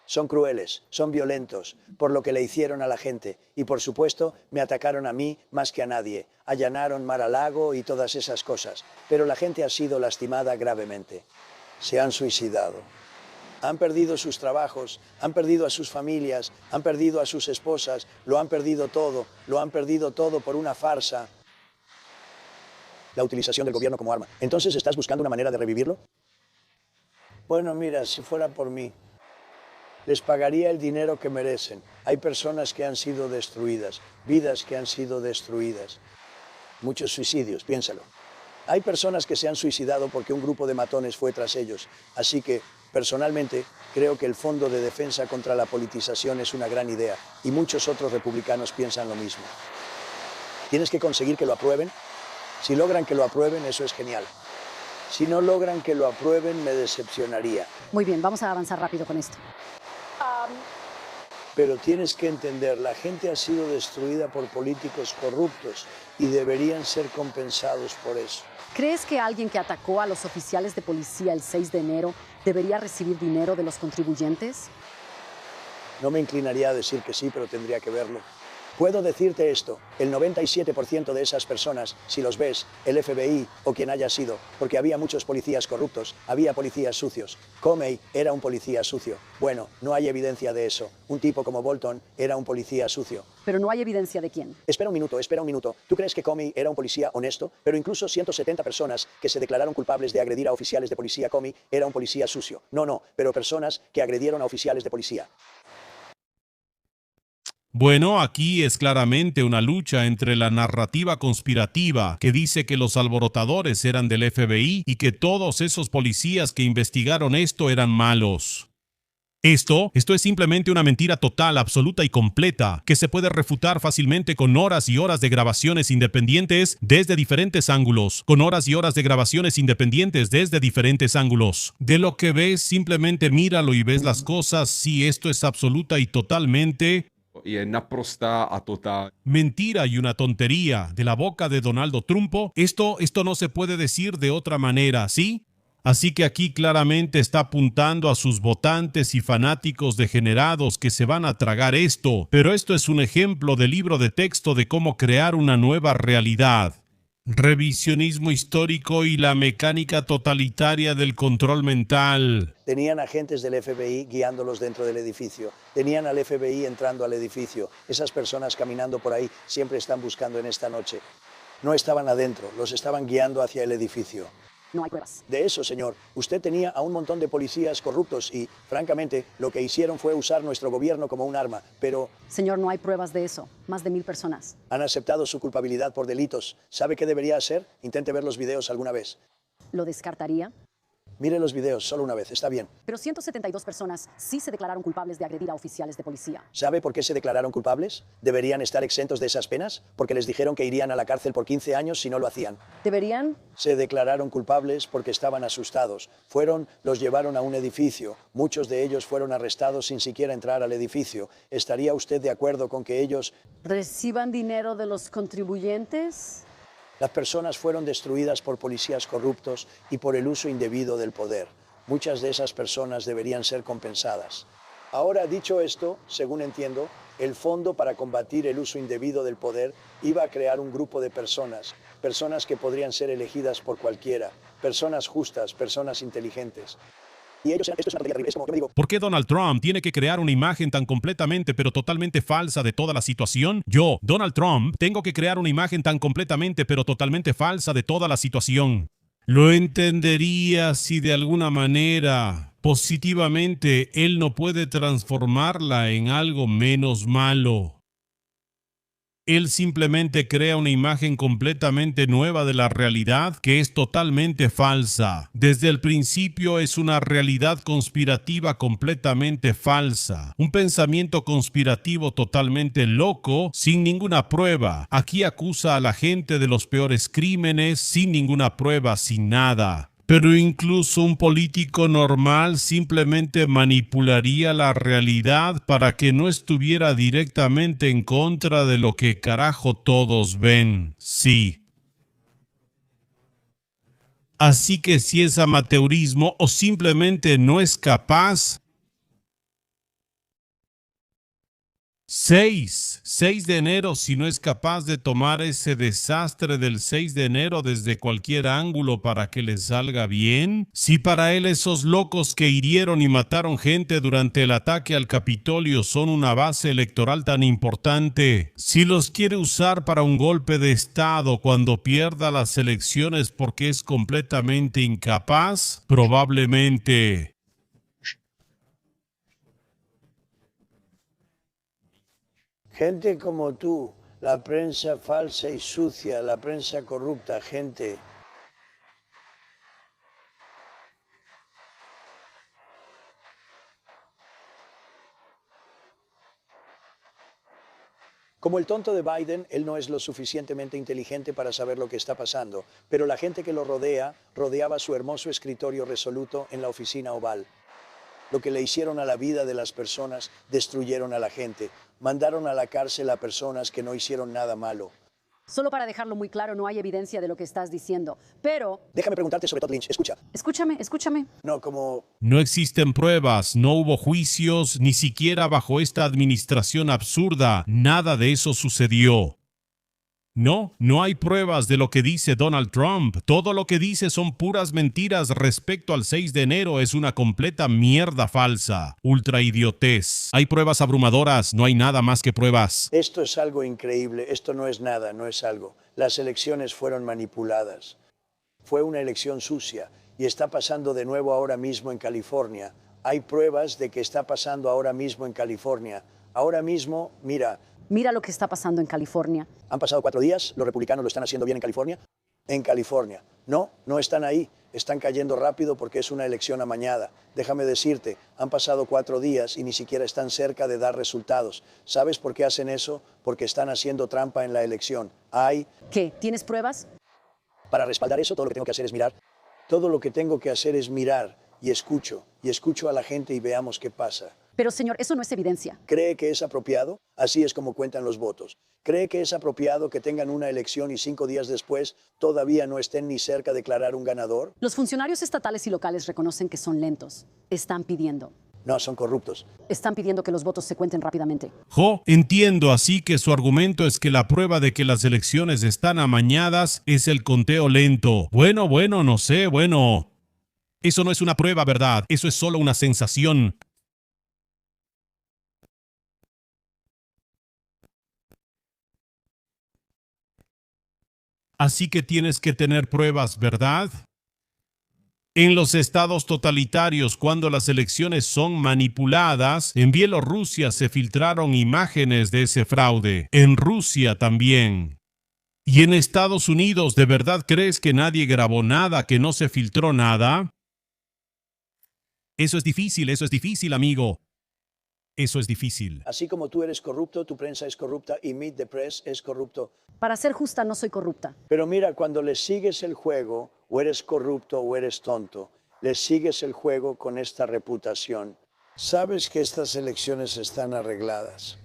Son crueles, son violentos, por lo que le hicieron a la gente. Y por supuesto, me atacaron a mí más que a nadie. Allanaron Mar-a-Lago y todas esas cosas. Pero la gente ha sido lastimada gravemente. Se han suicidado. Han perdido sus trabajos, han perdido a sus familias, han perdido a sus esposas, lo han perdido todo por una farsa. La utilización del gobierno como arma. Entonces, ¿estás buscando una manera de revivirlo? Bueno, mira, si fuera por mí, les pagaría el dinero que merecen. Hay personas que han sido destruidas, vidas que han sido destruidas. Muchos suicidios, piénsalo. Hay personas que se han suicidado porque un grupo de matones fue tras ellos. Así que, personalmente, creo que el Fondo de Defensa contra la Politización es una gran idea. Y muchos otros republicanos piensan lo mismo. Tienes que conseguir que lo aprueben. Si logran que lo aprueben, eso es genial. Si no logran que lo aprueben, me decepcionaría.
Muy bien, vamos a avanzar rápido con esto.
Pero tienes que entender, la gente ha sido destruida por políticos corruptos y deberían ser compensados por eso.
¿Crees que alguien que atacó a los oficiales de policía el 6 de enero debería recibir dinero de los contribuyentes?
No me inclinaría a decir que sí, pero tendría que verlo. Puedo decirte esto, el 97% de esas personas, si los ves, el FBI o quien haya sido, porque había muchos policías corruptos, había policías sucios. Comey era un policía sucio. Bueno, no hay evidencia de eso. Un tipo como Bolton era un policía sucio.
Pero no hay evidencia de quién.
Espera un minuto. ¿Tú crees que Comey era un policía honesto? Pero incluso 170 personas que se declararon culpables de agredir a oficiales de policía, Comey era un policía sucio. No, pero personas que agredieron a oficiales de policía.
Bueno, aquí es claramente una lucha entre la narrativa conspirativa que dice que los alborotadores eran del FBI y que todos esos policías que investigaron esto eran malos. Esto es simplemente una mentira total, absoluta y completa, que se puede refutar fácilmente con horas y horas de grabaciones independientes desde diferentes ángulos. De lo que ves, simplemente míralo y ves las cosas. Sí, esto es absoluta y totalmente
je naprostá a totální
mentira y una tontería de la boca de Donaldo Trump. Esto no se puede decir de otra manera, ¿sí? Así que aquí claramente está apuntando a sus votantes y fanáticos degenerados que se van a tragar esto, pero esto es un ejemplo del libro de texto de cómo crear una nueva realidad. Revisionismo histórico y la mecánica totalitaria del control mental.
Tenían agentes del FBI guiándolos dentro del edificio. Tenían al FBI entrando al edificio. Esas personas caminando por ahí siempre están buscando en esta noche. No estaban adentro, los estaban guiando hacia el edificio.
No hay pruebas.
De eso, señor, usted tenía a un montón de policías corruptos y, francamente, lo que hicieron fue usar nuestro gobierno como un arma, pero
Señor, no hay pruebas de eso. Más de 1000 personas.
han aceptado su culpabilidad por delitos. ¿Sabe qué debería hacer? Intente ver los videos alguna vez.
¿Lo descartaría?
Mire los videos solo una vez, está bien.
Pero 172 personas sí se declararon culpables de agredir a oficiales de policía.
¿Sabe por qué se declararon culpables? ¿Deberían estar exentos de esas penas? Porque les dijeron que irían a la cárcel por 15 años si no lo hacían.
¿Deberían?
Se declararon culpables porque estaban asustados. Los llevaron a un edificio. Muchos de ellos fueron arrestados sin siquiera entrar al edificio. ¿Estaría usted de acuerdo con que ellos...
¿Reciban dinero de los contribuyentes?
Las personas fueron destruidas por policías corruptos y por el uso indebido del poder. Muchas de esas personas deberían ser compensadas. Ahora, dicho esto, según entiendo, el Fondo para Combatir el Uso Indebido del Poder iba a crear un grupo de personas que podrían ser elegidas por cualquiera, personas justas, personas inteligentes. Y ellos, esto es una tontería terrible, es como yo me digo,
¿Por qué Donald Trump tiene que crear una imagen tan completamente pero totalmente falsa de toda la situación? Yo, Donald Trump, tengo que crear una imagen tan completamente pero totalmente falsa de toda la situación. Lo entendería si de alguna manera, positivamente, él no puede transformarla en algo menos malo. Él simplemente crea una imagen completamente nueva de la realidad que es totalmente falsa. Desde el principio es una realidad conspirativa completamente falsa. Un pensamiento conspirativo totalmente loco, sin ninguna prueba. Aquí acusa a la gente de los peores crímenes, sin ninguna prueba, sin nada. Pero incluso un político normal simplemente manipularía la realidad para que no estuviera directamente en contra de lo que carajo todos ven. Sí. Así que si es amateurismo o simplemente no es capaz... 6 de enero, si no es capaz de tomar ese desastre del 6 de enero desde cualquier ángulo para que le salga bien. Si para él esos locos que hirieron y mataron gente durante el ataque al Capitolio son una base electoral tan importante, si los quiere usar para un golpe de Estado cuando pierda las elecciones porque es completamente incapaz, probablemente...
gente como tú, la prensa falsa y sucia, la prensa corrupta, gente. Como el tonto de Biden, él no es lo suficientemente inteligente para saber lo que está pasando, pero la gente que lo rodeaba su hermoso escritorio resoluto en la oficina oval. Lo que le hicieron a la vida de las personas, destruyeron a la gente, mandaron a la cárcel a personas que no hicieron nada malo.
Solo para dejarlo muy claro, no hay evidencia de lo que estás diciendo. Pero...
Déjame preguntarte sobre Todd Lynch, escucha.
Escúchame.
No, como...
No existen pruebas, no hubo juicios, ni siquiera bajo esta administración absurda. Nada de eso sucedió. No hay pruebas de lo que dice Donald Trump. Todo lo que dice son puras mentiras respecto al 6 de enero. Es una completa mierda falsa. Ultra idiotez. Hay pruebas abrumadoras, no hay nada más que pruebas.
Esto es algo increíble, esto no es nada, no es algo. Las elecciones fueron manipuladas. Fue una elección sucia y está pasando de nuevo ahora mismo en California. Hay pruebas de que está pasando ahora mismo en California. Ahora mismo, mira...
Mira lo que está pasando en California.
Han pasado 4 días, los republicanos lo están haciendo bien en California. En California. No están ahí, están cayendo rápido porque es una elección amañada. Déjame decirte, han pasado 4 días y ni siquiera están cerca de dar resultados. ¿Sabes por qué hacen eso? Porque están haciendo trampa en la elección.
¿Qué? ¿Tienes pruebas?
Para respaldar eso, todo lo que tengo que hacer es mirar. Todo lo que tengo que hacer es mirar y escucho a la gente y veamos qué pasa.
Pero señor, eso no es evidencia.
¿Cree que es apropiado? Así es como cuentan los votos. ¿Cree que es apropiado que tengan una elección y 5 días después todavía no estén ni cerca de declarar un ganador?
Los funcionarios estatales y locales reconocen que son lentos. Están pidiendo que los votos se cuenten rápidamente.
Entiendo, así que su argumento es que la prueba de que las elecciones están amañadas es el conteo lento. Bueno, no sé, bueno. Eso no es una prueba, ¿verdad? Eso es solo una sensación. Así que tienes que tener pruebas, ¿verdad? En los estados totalitarios, cuando las elecciones son manipuladas, en Bielorrusia se filtraron imágenes de ese fraude. En Rusia también. Y en Estados Unidos, ¿de verdad crees que nadie grabó nada, que no se filtró nada? Eso es difícil, amigo. Eso es difícil.
Así como tú eres corrupto, tu prensa es corrupta y Meet the Press es corrupto.
Para ser justa, no soy corrupta.
Pero mira, cuando le sigues el juego, o eres corrupto o eres tonto, le sigues el juego con esta reputación. Sabes que estas elecciones están arregladas.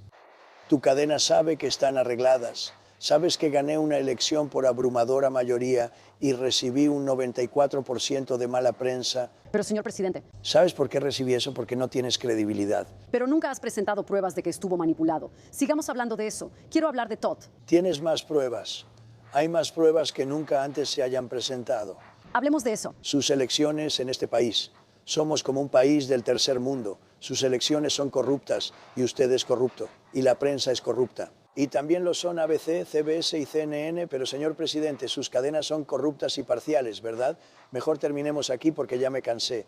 Tu cadena sabe que están arregladas. Sabes que gané una elección por abrumadora mayoría y recibí un 94% de mala prensa.
Pero, señor presidente.
¿Sabes por qué recibí eso? Porque no tienes credibilidad.
Pero nunca has presentado pruebas de que estuvo manipulado. Sigamos hablando de eso. Quiero hablar de Todd.
Tienes más pruebas. Hay más pruebas que nunca antes se hayan presentado.
Hablemos de eso.
Sus elecciones en este país. Somos como un país del tercer mundo. Sus elecciones son corruptas y usted es corrupto. Y la prensa es corrupta. Y también lo son ABC, CBS y CNN, pero señor presidente, sus cadenas son corruptas y parciales, ¿verdad? Mejor terminemos aquí porque ya me cansé.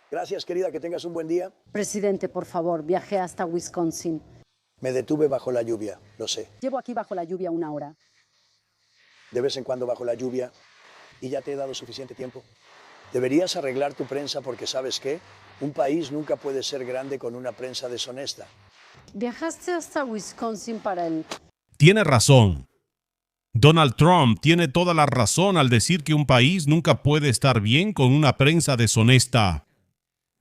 Gracias, querida, que tengas un buen día.
Presidente, por favor, viajé hasta Wisconsin.
Me detuve bajo la lluvia, lo sé.
Llevo aquí bajo la lluvia 1 hora.
De vez en cuando bajo la lluvia, y ya te he dado suficiente tiempo. Deberías arreglar tu prensa porque, ¿sabes qué? Un país nunca puede ser grande con una prensa deshonesta.
Viajaste hasta Wisconsin para el...
Tiene razón. Donald Trump tiene toda la razón al decir que un país nunca puede estar bien con una prensa deshonesta.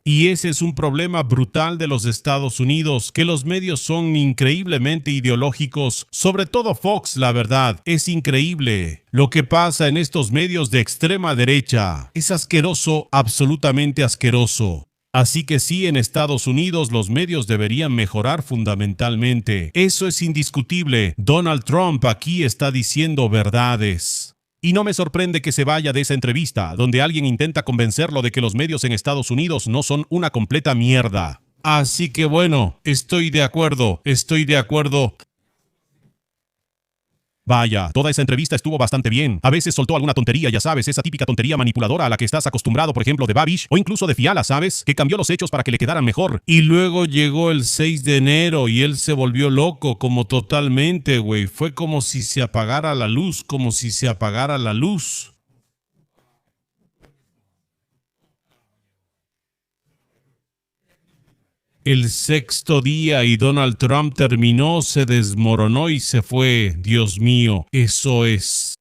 Y ese es un problema brutal de los Estados Unidos, que los medios son increíblemente ideológicos, sobre todo Fox, la verdad. Es increíble. Lo que pasa en estos medios de extrema derecha es asqueroso, absolutamente asqueroso. Así que sí, en Estados Unidos los medios deberían mejorar fundamentalmente. Eso es indiscutible. Donald Trump aquí está diciendo verdades. Y no me sorprende que se vaya de esa entrevista, donde alguien intenta convencerlo de que los medios en Estados Unidos no son una completa mierda. Así que bueno, estoy de acuerdo. Vaya, toda esa entrevista estuvo bastante bien. A veces soltó alguna tontería, ya sabes, esa típica tontería manipuladora a la que estás acostumbrado, por ejemplo, de Babish, o incluso de Fiala, ¿sabes? Que cambió los hechos para que le quedaran mejor. Y luego llegó el 6 de enero y él se volvió loco, como totalmente, güey. Fue como si se apagara la luz, El sexto día y Donald Trump terminó, se desmoronó y se fue. Dios mío, eso es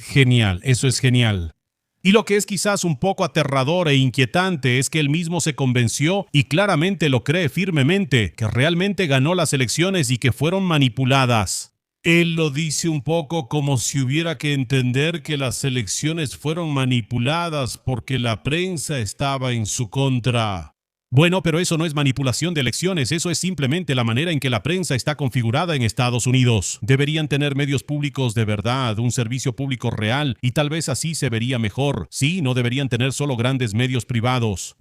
genial, eso es genial. Y lo que es quizás un poco aterrador e inquietante es que él mismo se convenció y claramente lo cree firmemente, que realmente ganó las elecciones y que fueron manipuladas. Él lo dice un poco como si hubiera que entender que las elecciones fueron manipuladas porque la prensa estaba en su contra. Bueno, pero eso no es manipulación de elecciones, eso es simplemente la manera en que la prensa está configurada en Estados Unidos. Deberían tener medios públicos de verdad, un servicio público real, y tal vez así se vería mejor. Sí, no deberían tener solo grandes medios privados.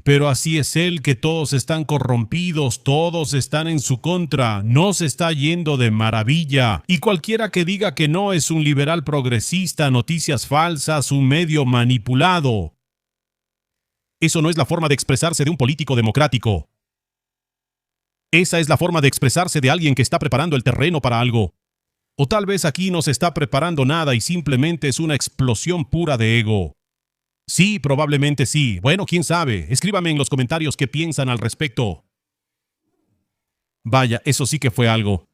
Pero así es él, que todos están corrompidos, todos están en su contra, no se está yendo de maravilla. Y cualquiera que diga que no es un liberal progresista, noticias falsas, un medio manipulado. Eso no es la forma de expresarse de un político democrático. Esa es la forma de expresarse de alguien que está preparando el terreno para algo. O tal vez aquí no se está preparando nada y simplemente es una explosión pura de ego. Sí, probablemente sí. Bueno, quién sabe. Escríbame en los comentarios qué piensan al respecto. Vaya, eso sí que fue algo.